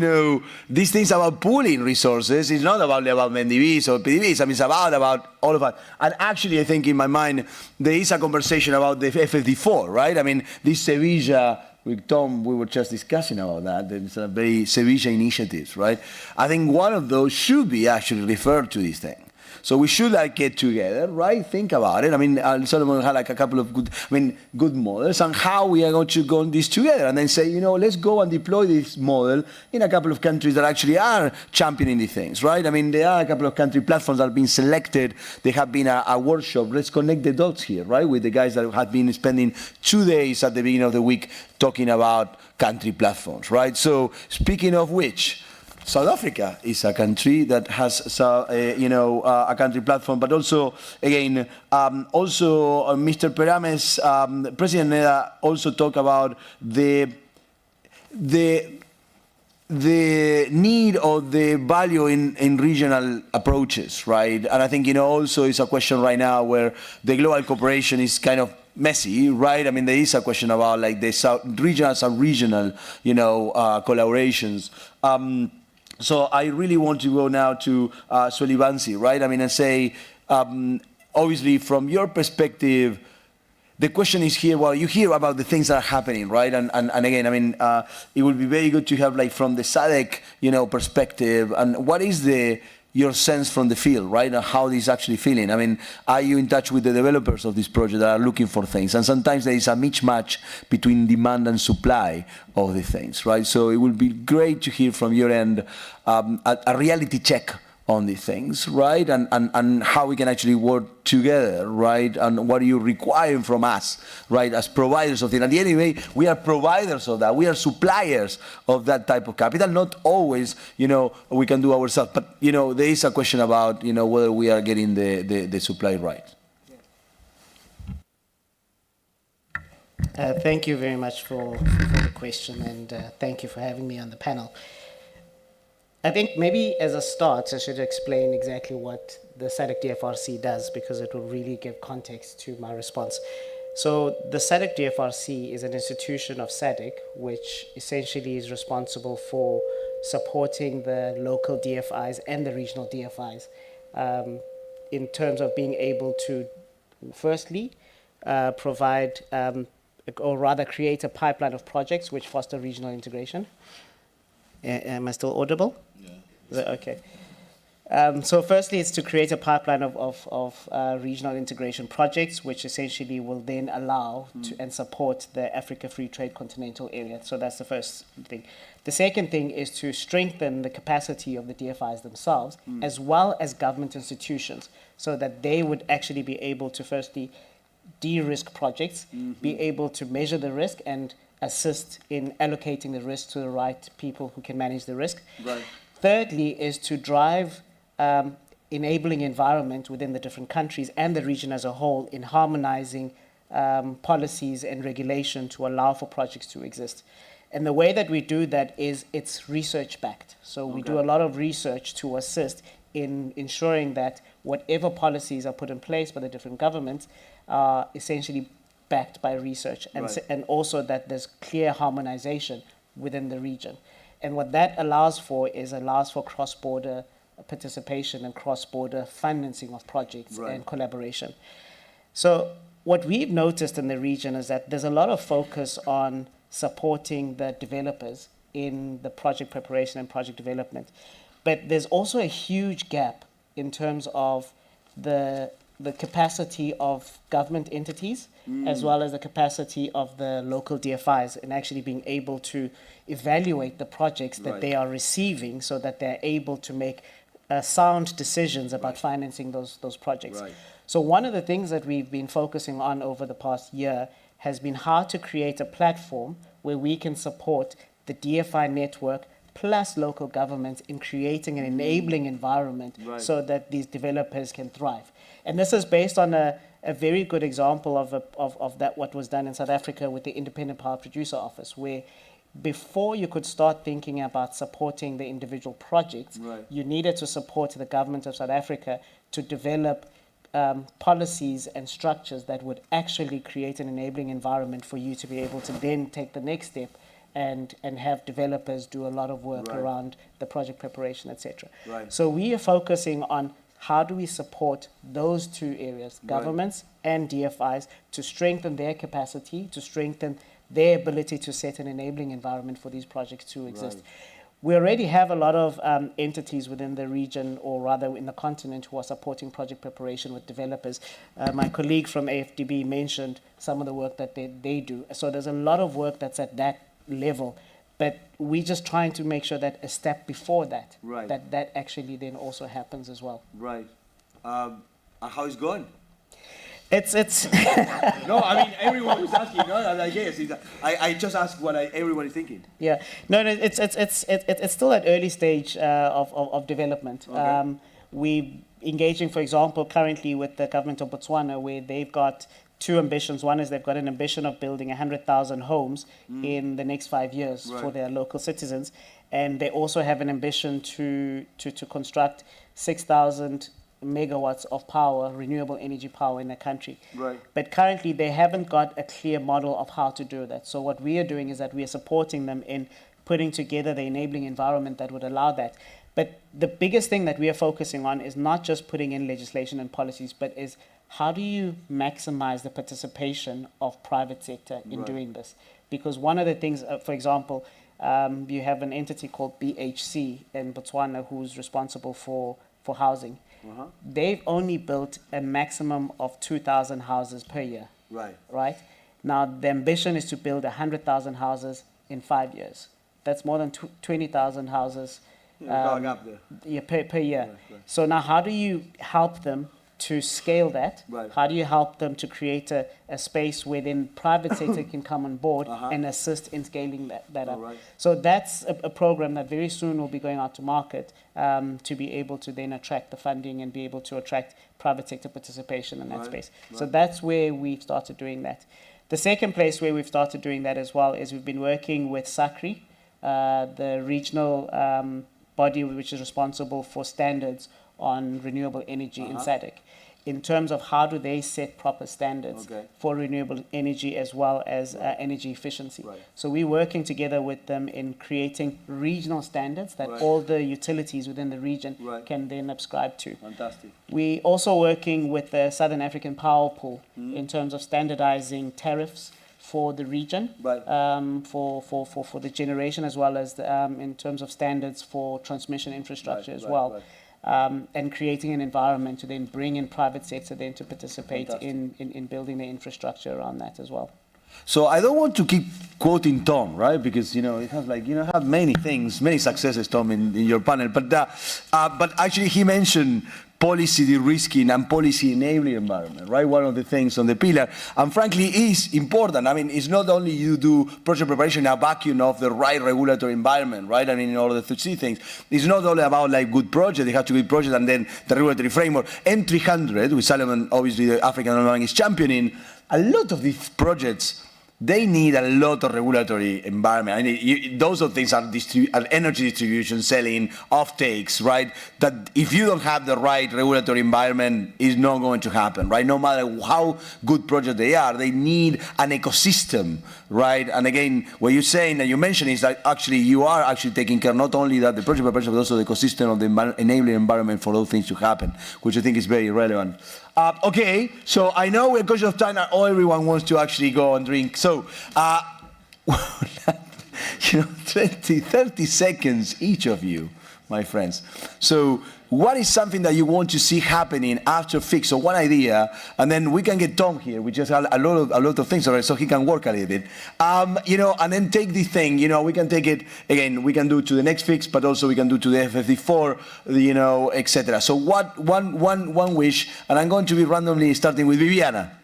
these things about pooling resources is not about MDBs or PDBs. I mean, it's about all of that. And actually, I think in my mind, there is a conversation about the FFD4, right? I mean, this Sevilla, with Tom, we were just discussing about that. There's a very Sevilla initiatives, right? I think one of those should be actually referred to this thing. So we should get together, right? Think about it. I mean, Solomon had a couple of good models on how we are going to go on this together, and then say, let's go and deploy this model in a couple of countries that actually are championing these things, right? I mean, there are a couple of country platforms that have been selected. There have been a workshop. Let's connect the dots here, right? With the guys that have been spending 2 days at the beginning of the week talking about country platforms, right? So speaking of which, South Africa is a country that has, a country platform, but also, again, Mr. Perames, President Neda, also talked about the need or the value in regional approaches, right? And I think, also it's a question right now where the global cooperation is kind of messy, right? I mean, there is a question about the regional, collaborations. So I really want to go now to Solivansi, right? I mean, and say, obviously, from your perspective, the question is here, well, you hear about the things that are happening, right? And again, I mean, it would be very good to have, like, from the SADC, perspective, and what is your sense from the field, right? And how this is actually feeling. I mean, are you in touch with the developers of this project that are looking for things? And sometimes there is a mismatch between demand and supply of the things, right? So it would be great to hear from your end a reality check on these things, right? And how we can actually work together, right? And what are you requiring from us, right? As providers of it. At the end of the day, we are providers of that. We are suppliers of that type of capital. Not always, we can do ourselves. But, there is a question about, whether we are getting the supply right. Thank you very much for the question, and thank you for having me on the panel. I think maybe as a start, I should explain exactly what the SADC DFRC does, because it will really give context to my response. So the SADC DFRC is an institution of SADC, which essentially is responsible for supporting the local DFIs and the regional DFIs in terms of being able to, firstly, provide, or rather create a pipeline of projects which foster regional integration. Am I still audible? Yeah. Okay. So firstly, it's to create a pipeline of regional integration projects, which essentially will then allow to and support the Africa Free Trade Continental Area. So that's the first thing. The second thing is to strengthen the capacity of the DFIs themselves, as well as government institutions, so that they would actually be able to firstly de-risk projects, be able to measure the risk and assist in allocating the risk to the right people who can manage the risk. Right. Thirdly is to drive enabling environment within the different countries and the region as a whole in harmonizing policies and regulation to allow for projects to exist. And the way that we do that is it's research-backed. So we do a lot of research to assist in ensuring that whatever policies are put in place by the different governments are essentially backed by research, and also that there's clear harmonization within the region. And what that allows for cross-border participation and cross-border financing of projects and collaboration. So what we've noticed in the region is that there's a lot of focus on supporting the developers in the project preparation and project development. But there's also a huge gap in terms of the capacity of government entities, as well as the capacity of the local DFIs in actually being able to evaluate the projects that they are receiving, so that they're able to make sound decisions about financing those projects. So one of the things that we've been focusing on over the past year has been how to create a platform where we can support the DFI network plus local governments in creating an enabling environment so that these developers can thrive. And this is based on a very good example of that, what was done in South Africa with the Independent Power Producer Office, where before you could start thinking about supporting the individual projects, you needed to support the government of South Africa to develop policies and structures that would actually create an enabling environment for you to be able to then take the next step and have developers do a lot of work around the project preparation, etc. So we are focusing on how do we support those two areas, governments and DFIs, to strengthen their capacity, to strengthen their ability to set an enabling environment for these projects to exist. We already have a lot of entities within the region, or rather in the continent, who are supporting project preparation with developers. My colleague from AFDB mentioned some of the work that they do. So there's a lot of work that's at that level, but we're just trying to make sure that a step before that, that actually then also happens as well. How is it going? It's No, I mean, everyone was asking. No, I guess I just asked what everyone is thinking. Yeah, no, it's still at early stage of development. We're engaging, for example, currently with the government of Botswana, where they've got two ambitions. One is they've got an ambition of building 100,000 homes in the next 5 years for their local citizens, and they also have an ambition to construct 6,000 megawatts of power, renewable energy power in the country. But currently they haven't got a clear model of how to do that. So what we are doing is that we are supporting them in putting together the enabling environment that would allow that. But the biggest thing that we are focusing on is not just putting in legislation and policies, but is how do you maximize the participation of private sector in doing this? Because one of the things, for example, you have an entity called BHC in Botswana who's responsible for housing. They've only built a maximum of 2,000 houses per year. Right? Now, the ambition is to build 100,000 houses in 5 years. That's more than 20,000 houses per year. So now how do you help them to scale that? How do you help them to create a space where then private sector can come on board and assist in scaling that up? So that's a program that very soon will be going out to market to be able to then attract the funding and be able to attract private sector participation in that space. So that's where we've started doing that. The second place where we've started doing that as well is we've been working with SACRI, the regional body which is responsible for standards on renewable energy in SADC, in terms of how do they set proper standards for renewable energy as well as energy efficiency. So we're working together with them in creating regional standards that all the utilities within the region can then subscribe to. Fantastic. We're also working with the Southern African Power Pool in terms of standardizing tariffs for the region, for the generation, as well as in terms of standards for transmission infrastructure as well. And creating an environment to then bring in private sector then to participate in building the infrastructure around that as well. So I don't want to keep quoting Tom, right? Because, it has have many things, many successes, Tom, in your panel. But actually he mentioned policy de-risking and policy enabling environment, right? One of the things on the pillar, and frankly is important. I mean, it's not only you do project preparation in a vacuum of the right regulatory environment, right? I mean, in order to see things, it's not only about good projects, they have to be good projects and then the regulatory framework. M300, with Solomon, obviously the African Bank is championing, a lot of these projects, they need a lot of regulatory environment. I mean, those are things are energy distribution, selling, offtakes, right? That if you don't have the right regulatory environment, it's not going to happen, right? No matter how good projects they are, they need an ecosystem, right? And again, what you're saying and you mentioned is that actually you are actually taking care not only that the project preparation, but also the ecosystem of the enabling environment for those things to happen, which I think is very relevant. Okay, so I know we're conscious of time and everyone wants to actually go and drink. So, 20, 30 seconds each of you, my friends. So what is something that you want to see happening after FIX? So one idea, and then we can get Tom here. We just have a lot of things already, so he can work a little bit. And then take this thing, we can take it, again, we can do to the next FIX, but also we can do to the FFD4, etc. So one wish, and I'm going to be randomly starting with Viviana.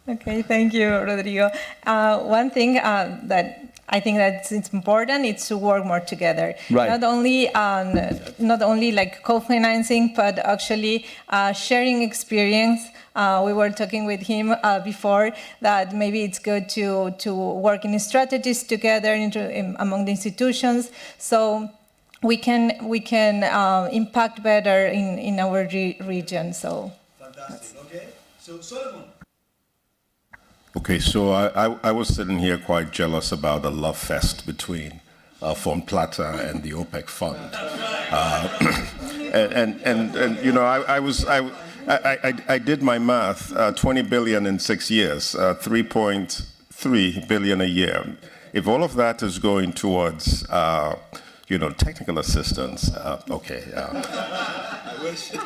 Okay, thank you, Rodrigo. One thing that I think that it's important is to work more together. Right. Not only like co-financing, but actually sharing experience. We were talking with him before that maybe it's good to work in strategies together among the institutions, so we can impact better in our region. So. Fantastic. Okay. So Solomon. Okay, so I was sitting here quite jealous about the love fest between Von Platter and the OPEC fund. I did my math, 20 billion in 6 years, 3.3 billion a year. If all of that is going towards, technical assistance,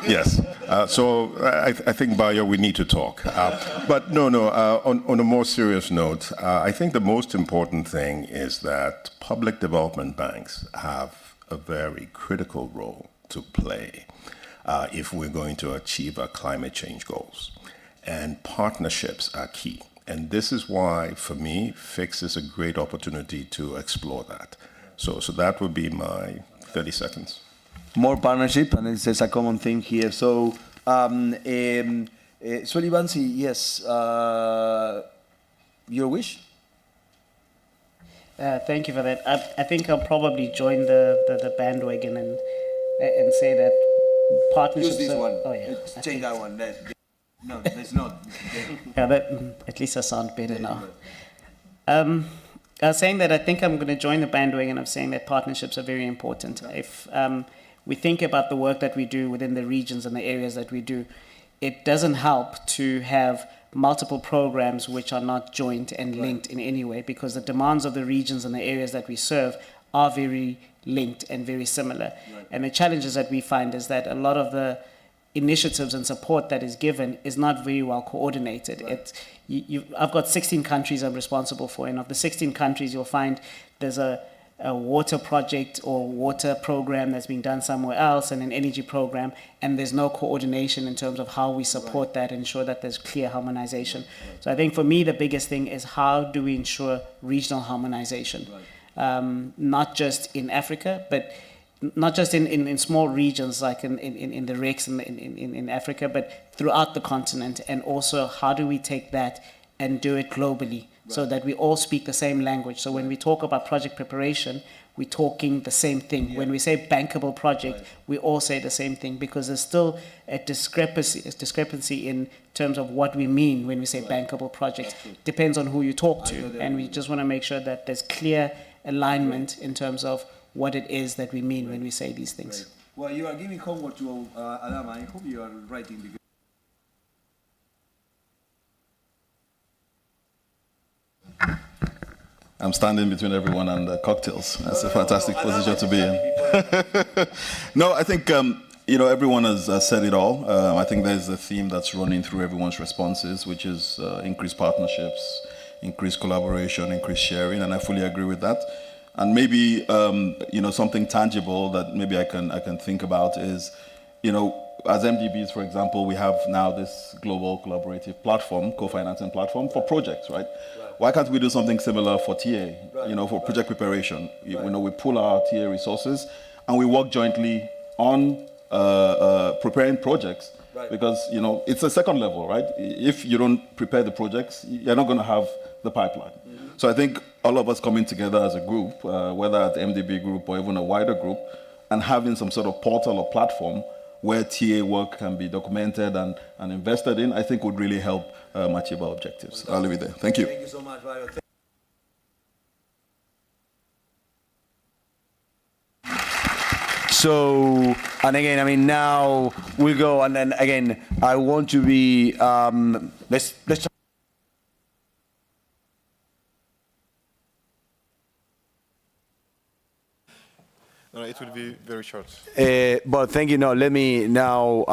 yes. So I think, Bayo, we need to talk. But on a more serious note, I think the most important thing is that public development banks have a very critical role to play if we're going to achieve our climate change goals. And partnerships are key. And this is why, for me, FIX is a great opportunity to explore that. So that would be my 30 seconds. More partnership, and it's a common theme here. So, Solibansi, yes, your wish? Thank you for that. I think I'll probably join the bandwagon and say that partnerships. Use this one. Oh yeah. Change that one. No, there's not. Yeah, at least I sound better now. I was saying that I think I'm going to join the bandwagon of saying that partnerships are very important. If we think about the work that we do within the regions and the areas that we do, it doesn't help to have multiple programs which are not joint and linked in any way, because the demands of the regions and the areas that we serve are very linked and very similar. And the challenges that we find is that a lot of the initiatives and support that is given is not very well coordinated. I've got 16 countries I'm responsible for, and of the 16 countries, you'll find there's a water project or water program that's being done somewhere else, and an energy program, and there's no coordination in terms of how we support that and ensure that there's clear harmonization. So I think for me, the biggest thing is how do we ensure regional harmonization, not just in Africa, but not just in small regions like in the RICS in Africa, but throughout the continent, and also how do we take that and do it globally, so that we all speak the same language. So when we talk about project preparation, we're talking the same thing. When we say bankable project, we all say the same thing, because there's still a discrepancy in terms of what we mean when we say bankable project. Depends on who you talk to, and we just want to make sure that there's clear alignment in terms of what it is that we mean when we say these things. Well, you are giving homework to Adama. I hope you are writing. I'm standing between everyone and the cocktails. That's a fantastic position to be in. No, I think everyone has said it all. I think there's a theme that's running through everyone's responses, which is increased partnerships, increased collaboration, increased sharing, and I fully agree with that. And maybe something tangible that maybe I can think about is, as MDBs, for example, we have now this global collaborative platform, co-financing platform for projects, right? Why can't we do something similar for TA, for project preparation? We pull our TA resources and we work jointly on preparing projects, because, it's a second level, right? If you don't prepare the projects, you're not going to have the pipeline. So I think all of us coming together as a group, whether at the MDB group or even a wider group, and having some sort of portal or platform where TA work can be documented and invested in, I think would really help achieve our objectives. I'll leave it there. Thank you. Thank you so much, Mario. So, and again, now we'll go, and then again, I want to be, let's try. No, it will be very short. But thank you. No, let me now,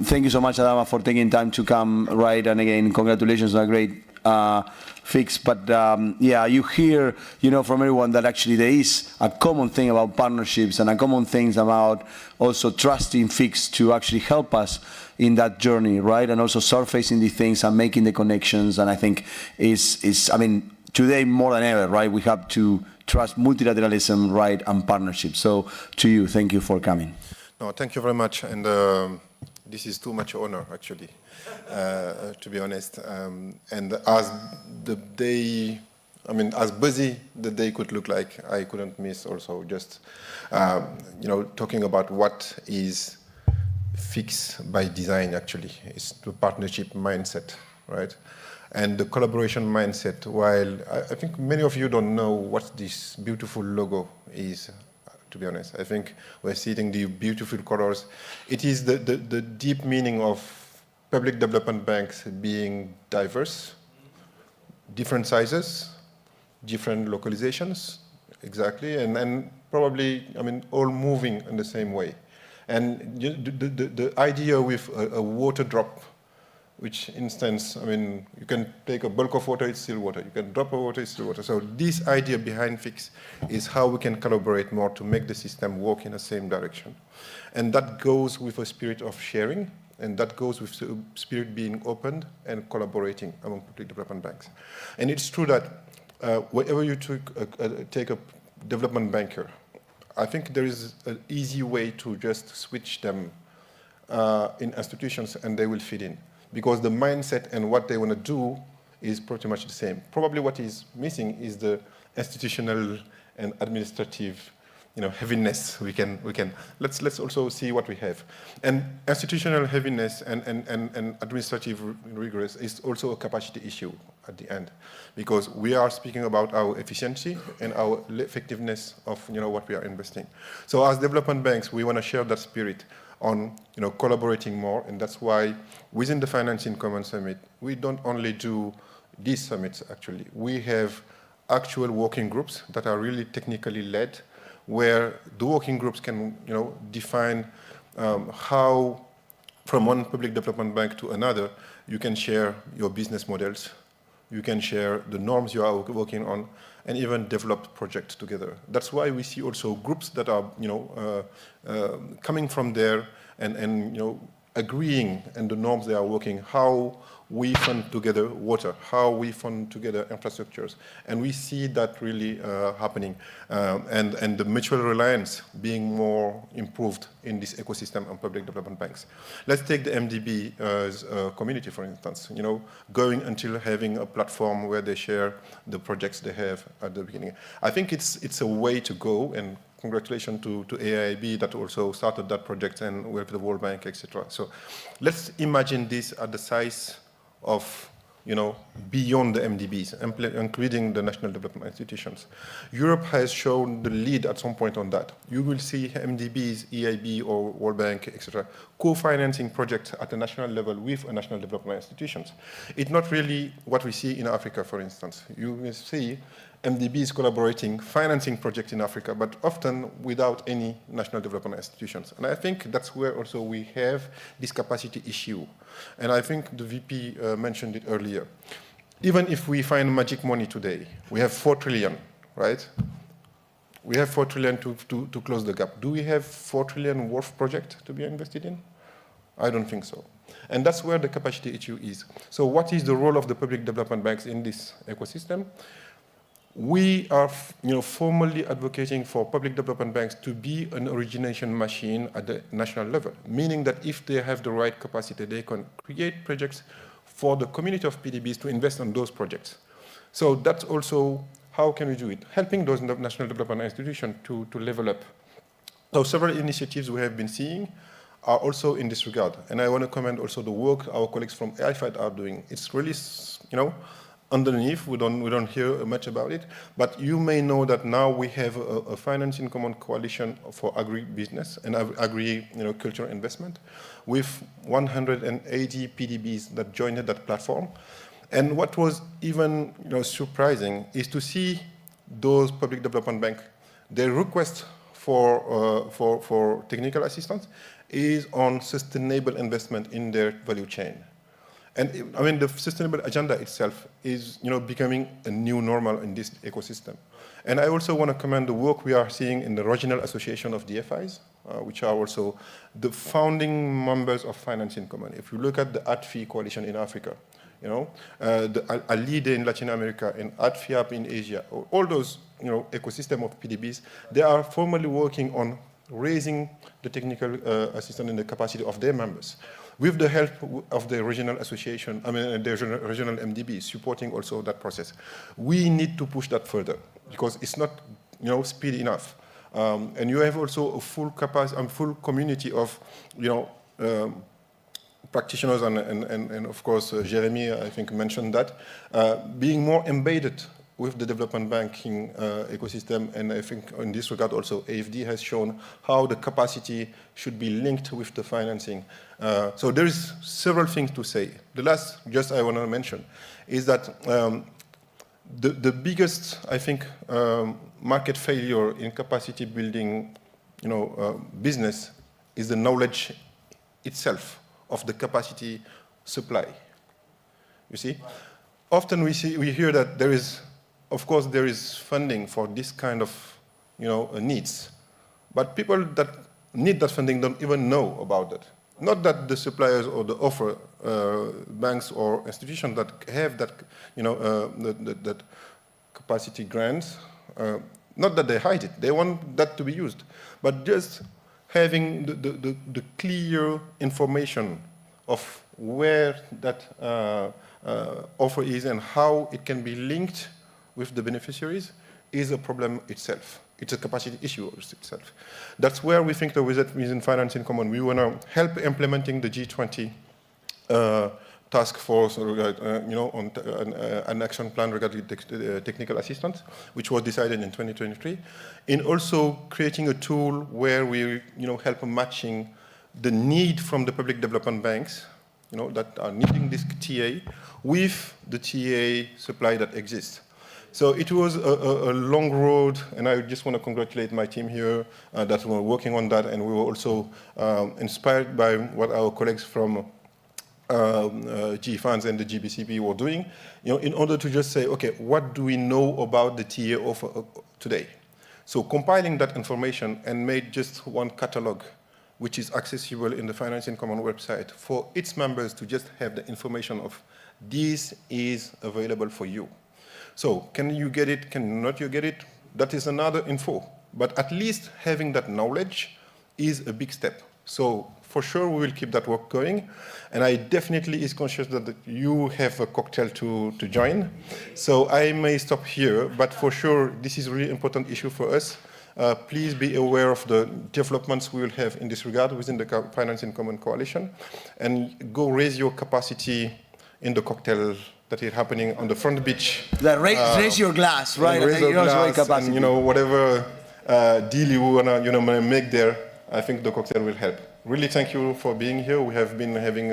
thank you so much, Adama, for taking time to come, right? And again, congratulations on a great fix. But you hear, from everyone that actually there is a common thing about partnerships and a common things about also trusting fix to actually help us in that journey, right? And also surfacing the things and making the connections. And I think today more than ever, right? We have to trust multilateralism, right, and partnership. So to you, thank you for coming. No, thank you very much. And this is too much honor, actually, to be honest. And as the day, as busy the day could look like, I couldn't miss also just, talking about what is fixed by design, actually. It's the partnership mindset, right? And the collaboration mindset, while I think many of you don't know what this beautiful logo is, to be honest. I think we're seeing the beautiful colors. It is the deep meaning of public development banks being diverse, different sizes, different localizations, exactly, and probably, all moving in the same way. And the idea with a water drop, which instance, you can take a bulk of water, it's still water. You can drop a water, it's still water. So this idea behind FIX is how we can collaborate more to make the system work in the same direction. And that goes with a spirit of sharing, and that goes with the spirit being open and collaborating among public development banks. And it's true that wherever you take a development banker, I think there is an easy way to just switch them in institutions and they will fit in. Because the mindset and what they want to do is pretty much the same. Probably what is missing is the institutional and administrative heaviness we can let's also see what we have. And institutional heaviness and administrative rigorous is also a capacity issue at the end, because we are speaking about our efficiency and our effectiveness of what we are investing. So as development banks, we want to share that spirit on collaborating more, and that's why within the Financing Common Summit, we don't only do these summits. Actually, we have actual working groups that are really technically led, where the working groups can define how from one public development bank to another you can share your business models, you can share the norms you are working on, and even develop projects together. That's why we see also groups that are coming from there and agreeing on the norms they are working, how we fund together water, how we fund together infrastructures. And we see that really happening, and the mutual reliance being more improved in this ecosystem of public development banks. Let's take the MDB community, for instance, going until having a platform where they share the projects they have at the beginning. I think it's a way to go, and congratulations to AIIB that also started that project and with the World Bank, etc. So let's imagine this at the size of, beyond the MDBs, including the national development institutions. Europe has shown the lead at some point on that. You will see MDBs, EIB or World Bank, etc., co-financing projects at the national level with a national development institutions. It's not really what we see in Africa, for instance. You will see MDBs collaborating, financing projects in Africa, but often without any national development institutions. And I think that's where also we have this capacity issue. And I think the VP mentioned it earlier. Even if we find magic money today, we have 4 trillion, right? We have 4 trillion to close the gap. Do we have 4 trillion worth project to be invested in? I don't think so. And that's where the capacity issue is. So what is the role of the public development banks in this ecosystem? We are formally advocating for public development banks to be an origination machine at the national level, meaning that if they have the right capacity, they can create projects for the community of PDBs to invest on those projects. So that's also, how can we do it? Helping those national development institutions to level up. So several initiatives we have been seeing are also in this regard. And I want to commend also the work our colleagues from AIFAD are doing. It's really, underneath, we don't hear much about it, but you may know that now we have a financing common coalition for agribusiness and agricultural investment with 180 PDBs that joined that platform. And what was even surprising is to see those public development banks, their request for technical assistance is on sustainable investment in their value chain. And I mean, the sustainable agenda itself is, becoming a new normal in this ecosystem. And I also want to commend the work we are seeing in the Regional Association of DFIs, which are also the founding members of Financing Common. If you look at the ADFI coalition in Africa, the ALIDE in Latin America and ADFIAP in Asia, all those, ecosystem of PDBs, they are formally working on raising the technical assistance and the capacity of their members, with the help of the regional association, the regional MDB, supporting also that process. We need to push that further because it's not, speedy enough. And you have also a full capacity, full community of, practitioners and of course, Jeremy, I think, mentioned that, being more embedded with the development banking ecosystem. And I think in this regard also, AFD has shown how the capacity should be linked with the financing. So there is several things to say. The last, just I want to mention, is that the biggest, I think, market failure in capacity building, business is the knowledge itself of the capacity supply. You see? Often we hear that there is, of course, there is funding for this kind of, needs, but people that need that funding don't even know about it. Not that the suppliers or the offer banks or institutions that have that, that capacity grants, not that they hide it. They want that to be used, but just having the clear information of where that offer is and how it can be linked with the beneficiaries is a problem itself. it's a capacity issue itself. That's where we think that within Finance in Common, we want to help implementing the G20 task force, on an action plan regarding technical assistance, which was decided in 2023, and also creating a tool where we, help matching the need from the public development banks, that are needing this TA with the TA supply that exists. So it was a long road, and I just want to congratulate my team here that were working on that, and we were also inspired by what our colleagues from G Funds and the GBCP were doing, in order to just say, okay, what do we know about the TA offer today? So compiling that information and made just one catalog, which is accessible in the Finance in Common website for its members to just have the information of this is available for you. So can you get it, can not you get it? That is another info. But at least having that knowledge is a big step. So for sure we will keep that work going. And I definitely is conscious that you have a cocktail to join. So I may stop here, but for sure this is a really important issue for us. Please be aware of the developments we will have in this regard within the Finance in Common Coalition, and go raise your capacity in the cocktail that is happening on the front beach. Raise your glass, right? Raise your glass, and whatever deal you wanna make there, I think the cocktail will help. Really, thank you for being here. We have been having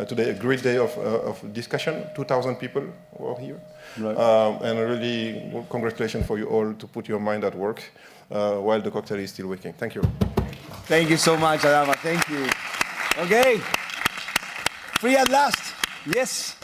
today a great day of discussion. 2,000 people were here, right. And really, congratulations for you all to put your mind at work while the cocktail is still working. Thank you. Thank you so much, Adama. Thank you. Okay. Free at last. Yes.